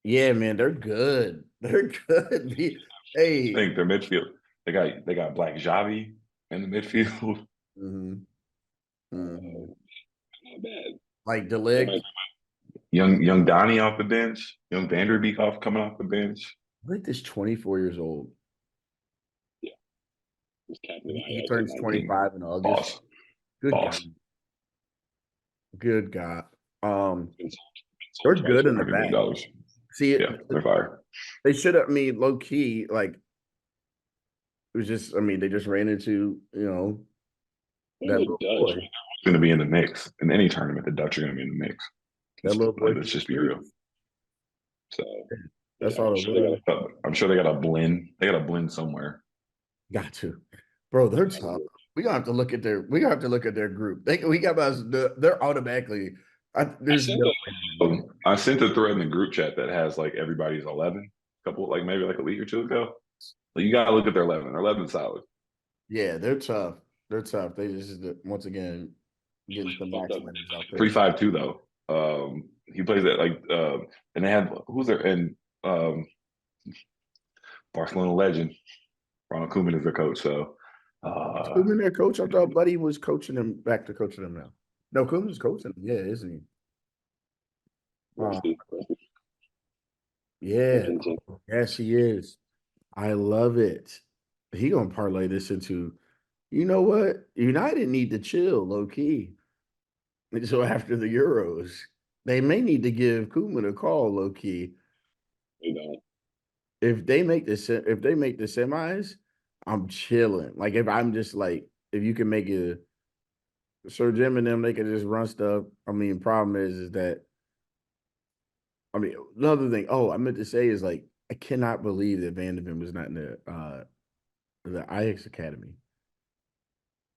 yeah, man, they're good. They're good. I Hey. think their midfield. They got Black Javi in the midfield. Mm-hmm. Mm-hmm. Not bad. Like Delict. Young Donnie off the bench. Young Vanderbeek coming off the bench. Delict is 24 years old. Yeah, he's captain He Ajax at turns 19. 25 in August. Boss, Good boss. God. Good God. Been They're sold twice good for in the $100 back. million. See, Yeah, they're fire. they should have, I mean, low key, like, it was just, I mean, they just ran into, that little boy. Going to be in the mix in any tournament. The Dutch are going to be in the mix. That little boy. Let's just be real. So That's yeah, all it was. I'm sure they got a blend. They got a blend somewhere. Got to, bro. They're tough. We gonna have to look at their. We gonna have to look at their group. We got us. They're automatically. There's no. I sent a thread in the group chat that has like everybody's 11. Couple like maybe like a week or two ago. But you gotta look at their 11. Their 11 solid. Yeah, they're tough. They're tough. They just once again getting some max winners out there. 3-5-2 though. He plays that like and they have who's there and Barcelona legend Ronald Koeman is their coach. So Koeman their coach. I thought Buddy was coaching them back to coaching them now. No, Koeman's coaching them. Yeah, isn't he? Yeah. Yes, he is. I love it. He gonna parlay this into, you know what? United need to chill, low key. And so after the Euros, they may need to give Koeman a call, low key. If they make the semis, I'm chilling. Like if I'm just like, if you can make it, Sir Jim and them, they can just run stuff. I mean, problem is that, I mean, another thing. Oh, I meant to say is like, I cannot believe that Van de Ven was not in the Ajax Academy.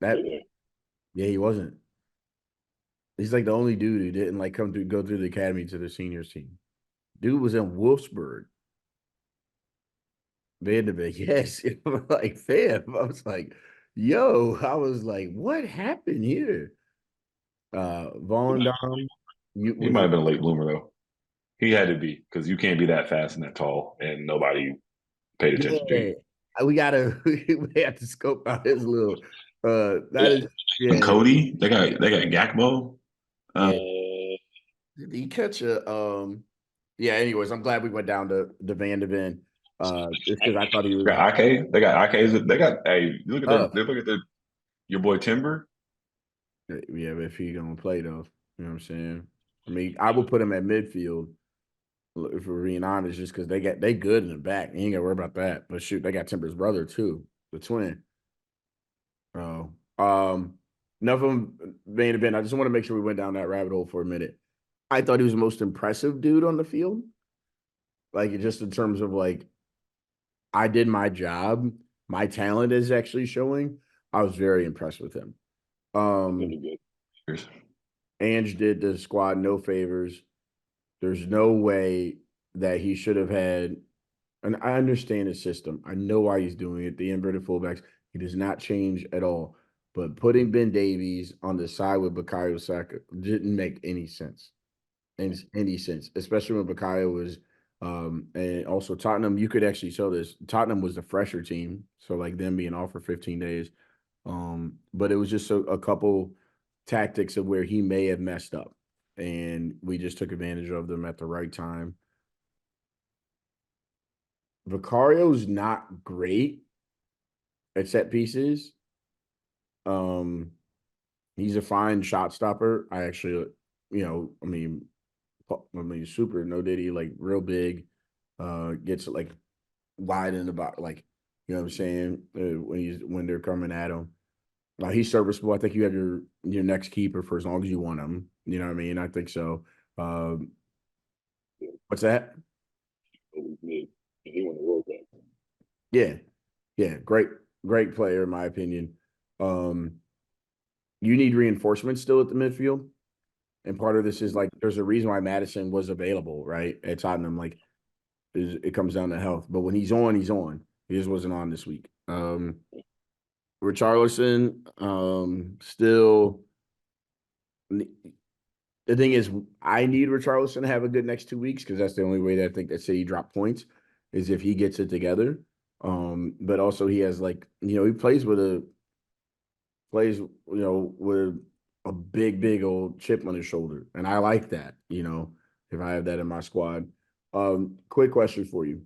That, yeah, he wasn't. He's like the only dude who didn't like go through the academy to the seniors team. Dude was in Wolfsburg. Vanderbilt, yes. Like, fam. I was like, yo, I was like, what happened here? Vaughn Dom, you He was might he have been a late bloomer though. He had to be because you can't be that fast and that tall, and nobody paid attention to yeah. you. We gotta we have to scope out his little that is And yeah, Cody, they got Gakpo. yeah. Did he catch a yeah, anyways, I'm glad we went down to the Van de Ven. Just because I thought he They was got Ake. They got Ake's. They got hey. Look at their. tough. They look at their. Your boy Timber. Yeah, but if he gonna play though, you know what I'm saying? I mean, I would put him at midfield if we're being honest, just because they good in the back. You ain't gotta worry about that. But shoot, they got Timber's brother too, the twin. Oh, enough of Van de Ven. I just want to make sure we went down that rabbit hole for a minute. I thought he was the most impressive dude on the field. Like just in terms of like I did my job, my talent is actually showing. I was very impressed with him. Really Um, good. Ange did the squad no favors. There's no way that he should have had. And I understand his system. I know why he's doing it. The inverted fullbacks, he does not change at all. But putting Ben Davies on the side with Bakayo Saka didn't make any sense. Any sense, especially when Bakayo was and also Tottenham, you could actually tell this. Tottenham was the fresher team, so like them being off for 15 days. But it was just a couple tactics of where he may have messed up. And we just took advantage of them at the right time. Vicario's not great at set pieces. Um, he's a fine shot stopper. I actually, super no diddy, like real big. Gets like wide in the box, like you know what I'm saying when they're coming at him. He's serviceable. I think you have your next keeper for as long as you want him. You know what I mean? I think so. Um, what's that? He won the World Cup. Yeah, yeah, great player in my opinion. Um, you need reinforcements still at the midfield. And part of this is like there's a reason why Madison was available, right? At Tottenham. Like it comes down to health. But when he's on, he's on. He just wasn't on this week. Richarlison, still the thing is I need Richarlison to have a good next 2 weeks because that's the only way that I think that City drop points is if he gets it together. But also he has like, he plays with a big old chip on his shoulder. And I like that, if I have that in my squad. Quick question for you.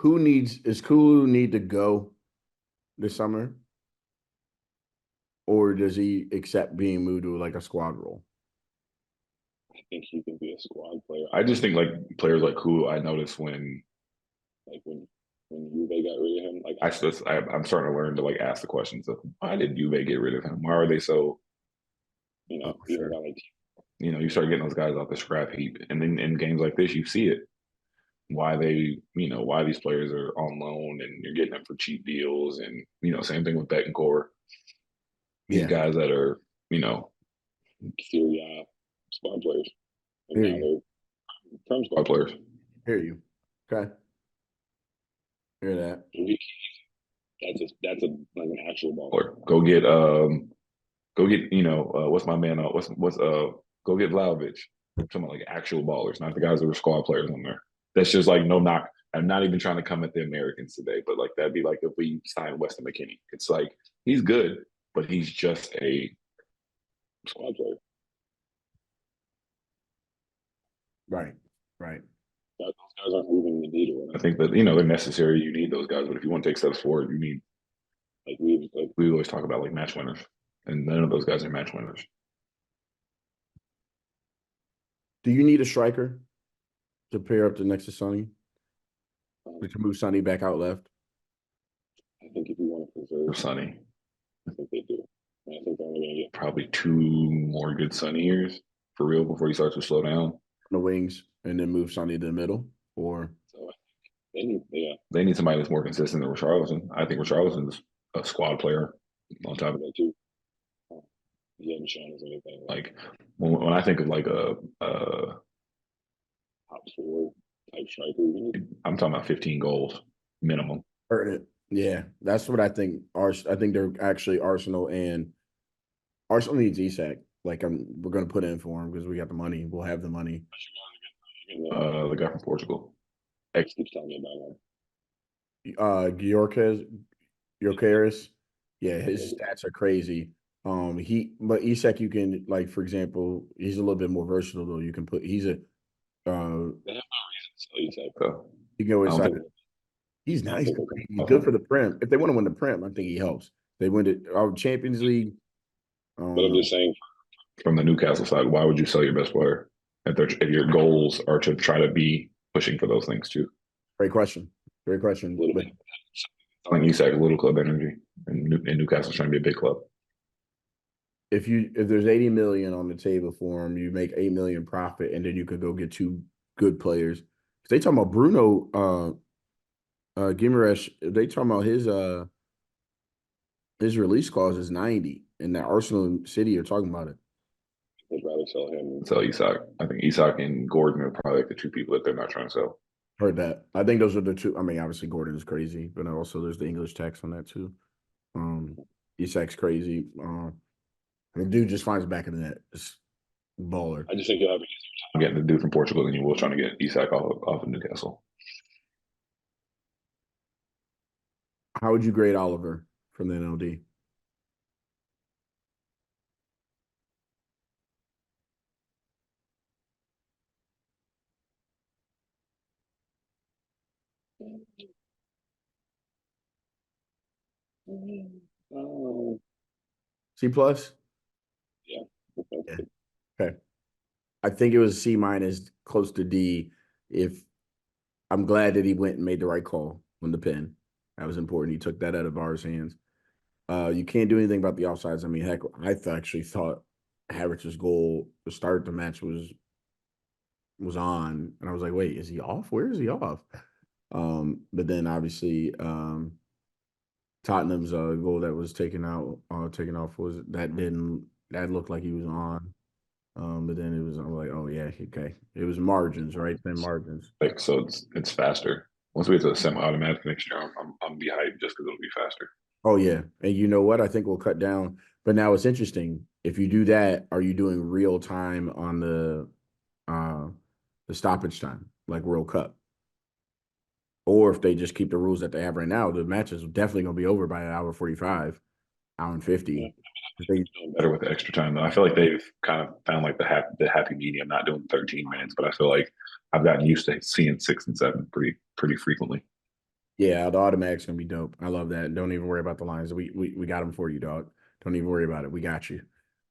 Is Kulu need to go this summer? Or does he accept being moved to like a squad role? I think he can be a squad player. I just think like players like Kulu. I noticed when Juve got rid of him. Like I'm starting to learn to like ask the questions of why did Juve get rid of him? Why are they so Oh, even sure. got like you start getting those guys off the scrap heap, and then in games like this, you see it why why these players are on loan and you're getting them for cheap deals, and same thing with Betancourt. These Yeah. guys that are Serie A squad players, and Hear now you. they're term squad players. Hear you. Okay. Hear that. That's a like an actual baller. Go get what's my man what's go get Vlahovic. I'm talking about like actual ballers, not the guys that were squad players on there. That's just like no knock. I'm not even trying to come at the Americans today, but like that'd be like if we signed Weston McKennie. It's like he's good, but he's just a squad player. Right. Right. Those guys aren't moving the needle. And I think that they're necessary. You need those guys, but if you want to take steps forward, you need we always talk about like match winners, and none of those guys are match winners. Do you need a striker to pair up to next to Sonny? We can move Sonny back out left. I think if you want to preserve Sonny, I think they do. And I think they're only going to get probably 2 more good Sonny years for real before he starts to slow down. On the wings and then move Sonny to the middle? Or So they need somebody that's more consistent than Richarlison. I think Richarlison's a squad player on top of that too. he hadn't shown us anything. Like when I think of like a top four type striker, I'm talking about 15 goals minimum. Heard it. Yeah, that's what I think. I think they're actually Arsenal, and Arsenal needs Isak. Like we're gonna put in for him because we got the money. We'll have the money. The guy from Portugal. X keeps telling me about him. Gyökeres, yeah, his stats are crazy. But Isak, you can like, for example, he's a little bit more versatile though. You can put he's a They have no reason to sell Isak though. you can go I don't inside. think. He's I don't nice. think they can He's sell good for him. the Prem. If they want to win the Prem, I think he helps. They win it our Champions League. I But don't I'm know. just saying, from the Newcastle side, why would you sell your best player if your goals are to try to be pushing for those things too? Great question. Great A question. little But bit. Selling Isak a little club energy, and Newcastle's trying to be a big club. if there's 80 million on the table for him, you make 8 million profit, and then you could go get two good players. They talking about Bruno Guimaraes, they talking about his release clause is 90, and that Arsenal and City are talking about it. I'd rather sell him than sell Isak. I think Isak and Gordon are probably like the two people that they're not trying to sell. Heard that. I think those are the two. I mean, obviously Gordon is crazy, but also there's the English tax on that too. Isak's crazy. The dude just finds back in the net. It's baller. I just think you'll have an easier time getting the dude from Portugal than you will trying to get Isak off of Newcastle. How would you grade Oliver from the NLD? Um, C plus? yeah. Yeah. Okay. I think it was C minus, close to D. If I'm glad that he went and made the right call on the pin. That was important. He took that out of Barr's hands. You can't do anything about the offsides. I mean, heck, actually thought Havertz's goal to start the match was on, and I was like, wait, is he off? Where is he off? But then obviously Tottenham's goal that was taken off was that looked like he was on. But then it was I'm like, oh yeah, okay. It was margins, right? Thin margins. Like so, it's faster. Once we get to the semi-automatic next year, I'm be hyped just because it'll be faster. Oh yeah, and you know what? I think we'll cut down. But now it's interesting. If you do that, are you doing real time on uh the stoppage time, like World Cup? Or if they just keep the rules that they have right now, the match is definitely gonna be over by an hour 45, hour and Yeah. 50. They Doing better with the extra time though. I feel like they've kind of found like the happy medium, not doing 13 minutes, but I feel like I've gotten used to seeing 6 and 7 pretty frequently. Yeah, the automatic's gonna be dope. I love that. Don't even worry about the lines. We got them for you, dog. Don't even worry about it. We got you.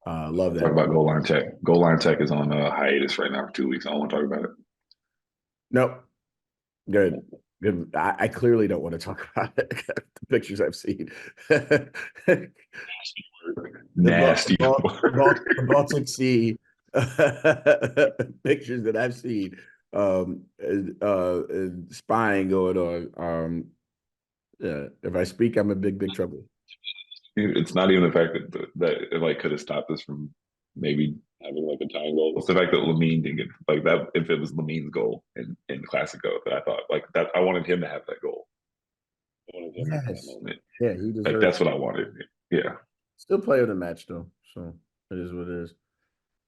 Love Talk that. about goal line tech. Goal line tech is on hiatus right now for 2 weeks. I don't want to talk about it. Nope. Good. Good. I clearly don't want to talk about it. The pictures I've seen. the, Nasty word. The Baltic Sea pictures that I've seen. Spying going on. If I speak, I'm in big trouble. It's not even the fact that it like could have stopped us from maybe having like a tying goal. It's the fact that Lamine didn't get like that. If it was Lamine's goal in Classico, that I thought like that, I wanted him to have that goal. I wanted him to have that Yes. moment. Yeah, he Like deserves that's what I wanted. Yeah. still player of the match though. So it is what it is.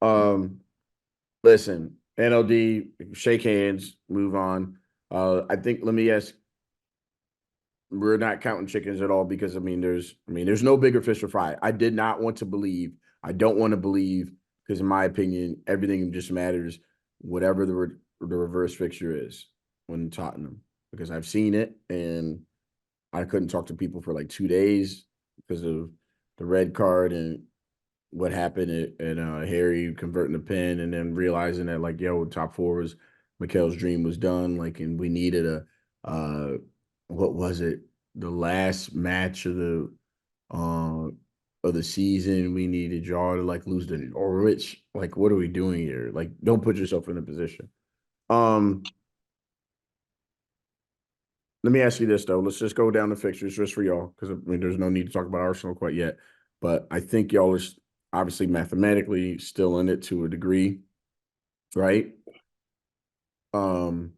Um, listen, NLD, shake hands, move on. I think let me ask, we're not counting chickens at all because there's no bigger fish to fry. I did not want to believe. I don't want to believe because in my opinion, everything just matters, whatever the reverse fixture is when Tottenham, because I've seen it and I couldn't talk to people for like 2 days because of the red card and what happened and Harry converting the pin and then realizing that like top four was Mikel's dream was done like and we needed a what was it, the last match uh of the season, we needed y'all to like lose the Norwich, like what are we doing here, like don't put yourself in a position. um Let me ask you this though. Let's just go down the fixtures just for y'all because there's no need to talk about Arsenal quite yet. But I think y'all are obviously mathematically still in it to a degree, right? Um,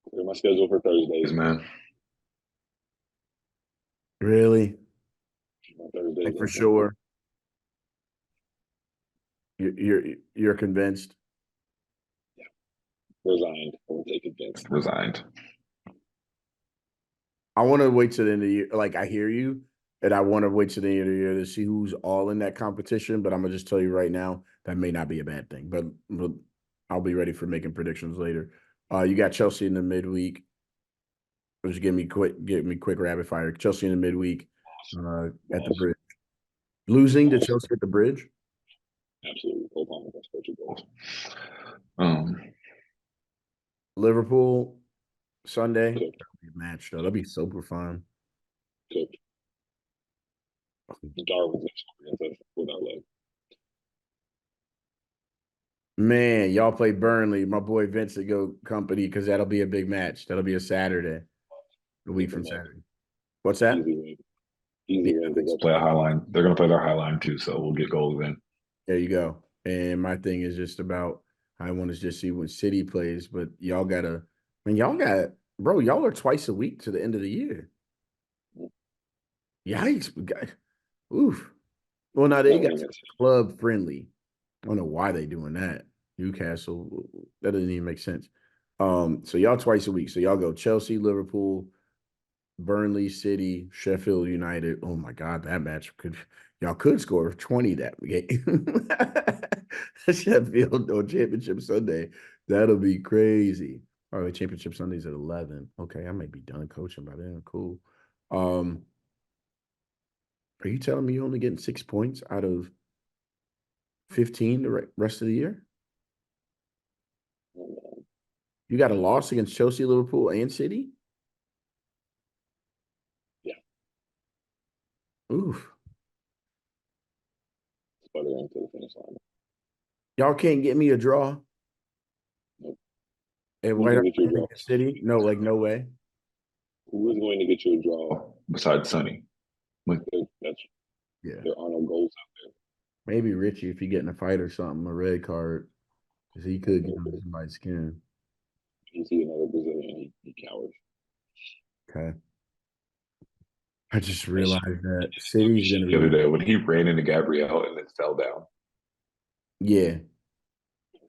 Clear my schedule for Thursdays, man. really, My Thursdays like for open. sure, you're convinced. Resigned. I will take advantage. Resigned. I want to wait to the end of the year. Like I hear you, and I want to wait to the end of the year to see who's all in that competition. But I'm gonna just tell you right now that may not be a bad thing. But I'll be ready for making predictions later. You got Chelsea in the midweek. Just give me quick rapid fire. Chelsea in the midweek at the bridge. Losing to Chelsea at the bridge. Absolutely. Obama against Portugal. Um, Liverpool Sunday. Cooked. That'll be a match though. That'll be super fun. Cooked. Darwin's next against us with our leg. Man, y'all play Burnley. My boy Vincent go company because that'll be a big match. That'll be a Saturday, a week from Saturday. What's that? Easy win. Easy Yeah, win. They'll play a high line. They're going to play their high line too, so we'll get goals in. there you go. And my thing is just about I want to just see when City plays, but y'all gotta. I mean, bro. Y'all are twice a week to the end of the year. Yikes! Oof. Well, now they got club friendly. I don't know why they doing that. Newcastle, that doesn't even make sense. So y'all twice a week. So y'all go Chelsea, Liverpool, Burnley, City, Sheffield United. Oh my God, that match y'all could score 20 that game. Sheffield on Championship Sunday. That'll be crazy. All right, Championship Sunday's at 11. Okay, I may be done coaching by then. Cool. Are you telling me you're only getting 6 points out of 15 the rest of the year? You got a loss against Chelsea, Liverpool, and City? Yeah. Oof. Sputtering to the finish line. Y'all can't get me a draw? Nope. And White House City? No, like no way. Who is going to get you a draw besides Sonny? There are no goals out there. Maybe Richie if he get in a fight or something, a red card, because he could get under somebody's skin. You see another Brazilian, he cowers. Okay. I just realized that City's going to be. The other day when he ran into Gabrielle and then fell down. Yeah.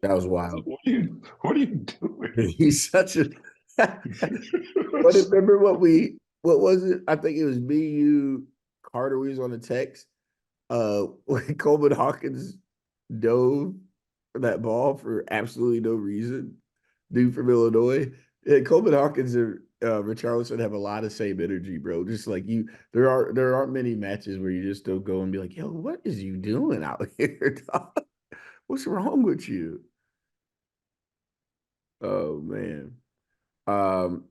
That was wild. What are you doing? He's such a. But remember what was it? I think it was me, you, Carter, we was on the text. When Coleman Hawkins dove that ball for absolutely no reason. Dude from Illinois. Yeah, Coleman Hawkins and Richarlison have a lot of same energy, bro. Just like you, there aren't many matches where you just don't go and be like, yo, what is you doing out here, dog? What's wrong with you? Oh man. Um,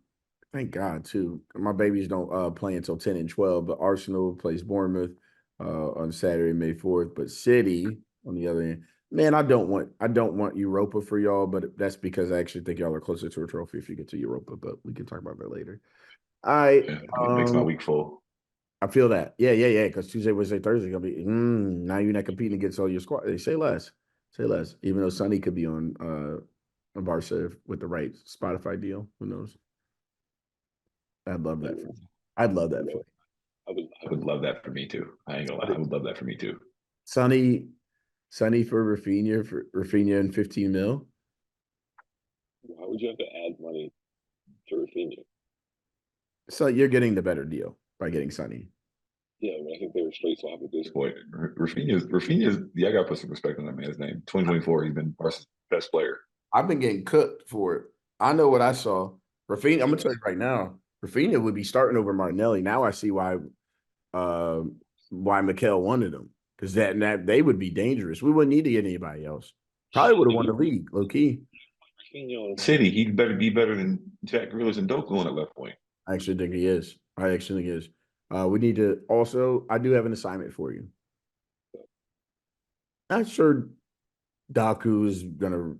thank God too. My babies don't play until 10 and 12, but Arsenal plays Bournemouth on Saturday, May 4th. But City, on the other hand, man, I don't want Europa for y'all, but that's because I actually think y'all are closer to a trophy if you get to Europa, but we can talk about that later. All right. Yeah, it makes my week full. I feel that. Yeah. Because Tuesday, Wednesday, Thursday gonna be now you're not competing against all your squad. They say less. Say less. Even though Sonny could be on Barca with the right Spotify deal. Who knows? I'd love that for you. I'd love that for you. I would love that for me too. I ain't gonna lie. I would love that for me too. Sonny for Rafinha and 15 mil. Why would you have to add money to Rafinha? So you're getting the better deal by getting Sonny. Yeah, I think they were straight swap at this point. Rafinha's. Yeah, I got to put some respect on that man's name. 2024, he's been Barca's best player. I've been getting cooked for it. I know what I saw. Rafinha, I'm gonna tell you right now, Rafinha would be starting over Martinelli. Now I see why Mikel wanted him. Because that they would be dangerous. We wouldn't need to get anybody else. Probably would have won the league, low key. Rafinha on City, he'd better be better than Jack Grealish and Doku on that left point. I actually think he is. We need to also, I do have an assignment for you. Not sure Doku is gonna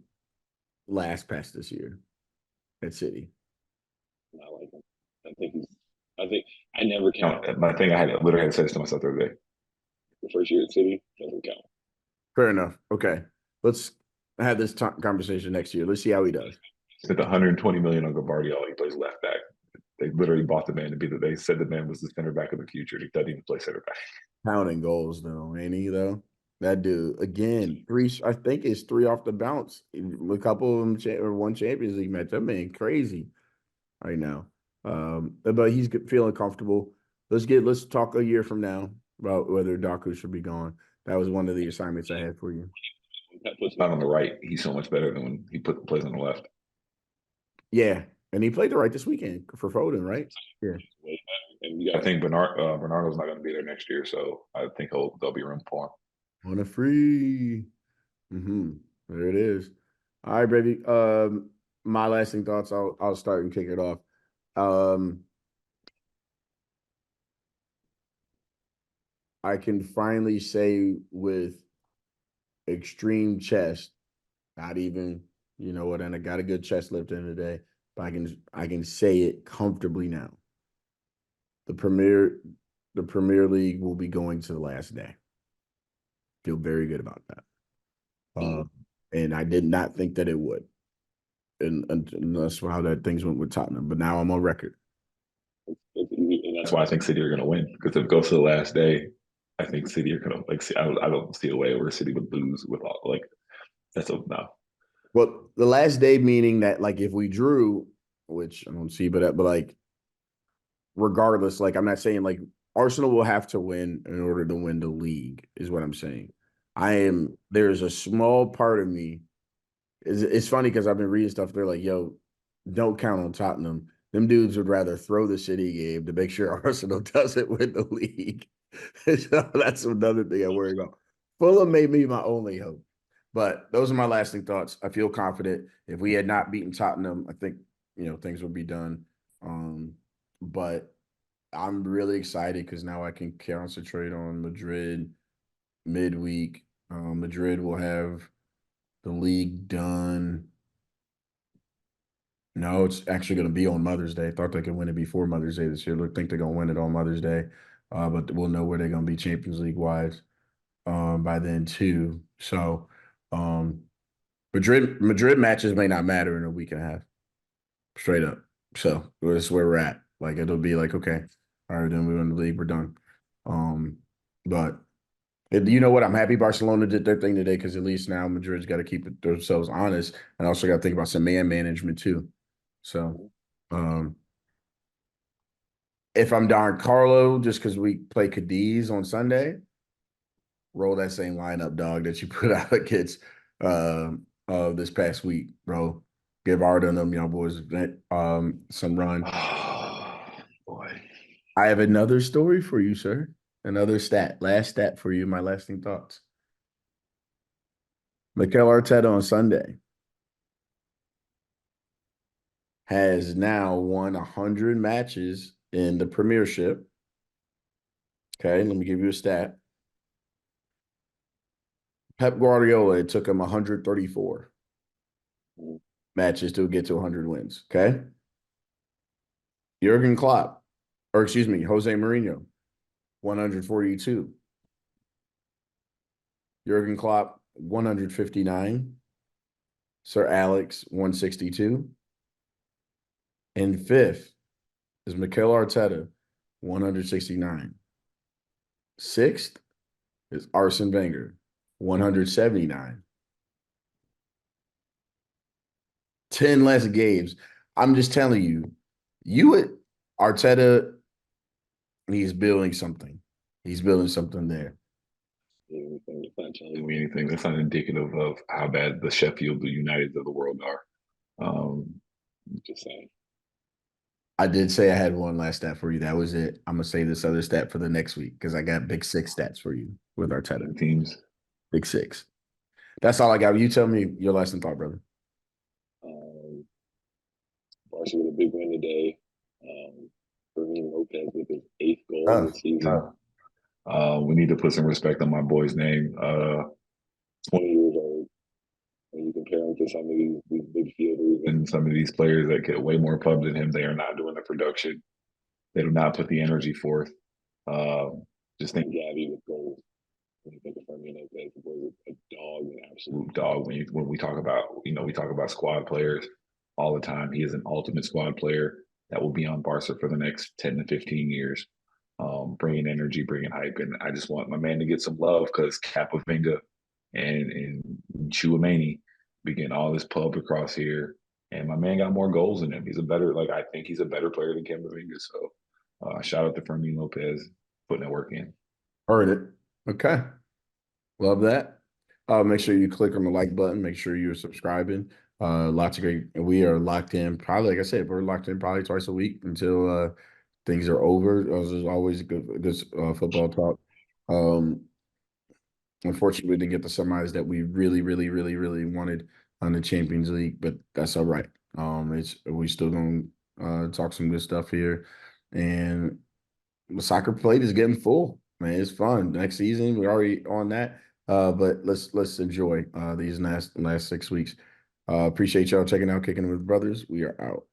last past this year at City. I like him. I think I never count. My thing, I literally had to say this to myself the other day. The first year at City doesn't count. Fair enough. Okay. Let's have this conversation next year. Let's see how he does. Spent 120 million on Gabardio. He plays left back. They literally bought the man to be that. They said the man was the center back of the future. He doesn't even play center back. Counting goals though, ain't he though? That dude again, three. I think it's three off the bounce. A couple of them or one Champions League match. That man crazy right now. But he's feeling comfortable. Let's talk a year from now about whether Doku should be gone. That was one of the assignments I had for you. When Pep puts him out on the right, he's so much better than when he plays on the left. Yeah, and he played the right this weekend for Foden, right? Yeah. And you got to think Bernardo's not going to be there next year, so I think there'll be room for him. On a free. There it is. All right, baby. My lasting thoughts. I'll start and kick it off. I can finally say with extreme chest, not even, you know what, and I got a good chest lift in the day, but I can say it comfortably now. The Premier League will be going to the last day. Feel very good about that. And I did not think that it would. And that's how that things went with Tottenham. But now I'm on record. And that's why I think City are going to win. Because if it goes to the last day, I think City are going to I don't see a way where City would lose with all that's a no. Well, the last day meaning that if we drew, which I don't see, but like regardless, I'm not saying Arsenal will have to win in order to win the league, is what I'm saying. There's a small part of me. It's funny because I've been reading stuff. They're like, yo, don't count on Tottenham. Them dudes would rather throw the City game to make sure Arsenal doesn't win the league. So that's another thing I worry about. Fulham may be my only hope. But those are my lasting thoughts. I feel confident. If we had not beaten Tottenham, I think, things would be done. But I'm really excited because now I can concentrate on Madrid midweek. Madrid will have the league done. No, it's actually going to be on Mother's Day. I thought they could win it before Mother's Day this year. I think they're going to win it on Mother's Day. But we'll know where they're going to be Champions League wise by then too. So Madrid matches may not matter in a week and a half, straight up. So that's where we're at. It'll be okay, all right, then we win the league, we're done. But you know what? I'm happy Barcelona did their thing today because at least now Madrid's got to keep themselves honest and also got to think about some man management too. So, if I'm Don Carlo, just because we play Cadiz on Sunday, roll that same lineup, dog, that you put out against this past week, bro. Give Arda and them young boys some run. Oh, boy. I have another story for you, sir. Another last stat for you, my lasting thoughts. Mikel Arteta on Sunday has now won 100 matches in the Premiership. Okay, let me give you a stat. Pep Guardiola, it took him 134 matches to get to 100 wins. Okay. Jose Mourinho, 142. Jurgen Klopp, 159. Sir Alex, 162. And fifth is Mikel Arteta, 169. Sixth is Arsene Wenger, 179. 10 less games. I'm just telling you, Arteta, he's building something. He's building something there. Anything, it's not telling me anything. That's not indicative of how bad the Sheffield, the Uniteds of the world are. Just saying. I did say I had one last stat for you. That was it. I'm gonna save this other stat for the next week because I got big six stats for you with Arteta. Teams. Big six. That's all I got. You tell me your lasting thought, brother. Barca with a big win today. Fermin Lopez with his 8th goal this season. We need to put some respect on my boy's name. 20 years old. When you compare him to some of these midfielders and some of these players that get way more pub than him, they are not doing the production. They do not put the energy forth. Just think Gabby with goals. absolute dog. When we talk about, we talk about squad players all the time. He is an ultimate squad player that will be on Barca for the next 10 to 15 years, bringing energy, bringing hype. And I just want my man to get some love because Capavinga and Chouameni be getting all this pub across here. And my man got more goals than him. I think he's a better player than Camavinga. So shout out to Fermin Lopez putting that work in. Heard it. Okay. Love that. Make sure you click on the like button. Make sure you're subscribing. Lots of great. We are locked in. Probably, like I said, we're locked in probably twice a week until things are over. There's always good football talk. Um, Unfortunately, we didn't get the semis that we really, really, really, really wanted on the Champions League, but that's all right. We still gonna talk some good stuff here, and the soccer plate is getting full. Man, it's fun. Next season, we're already on that. But let's enjoy these last 6 weeks. Appreciate y'all checking out Kicking It with Brothers. We are out.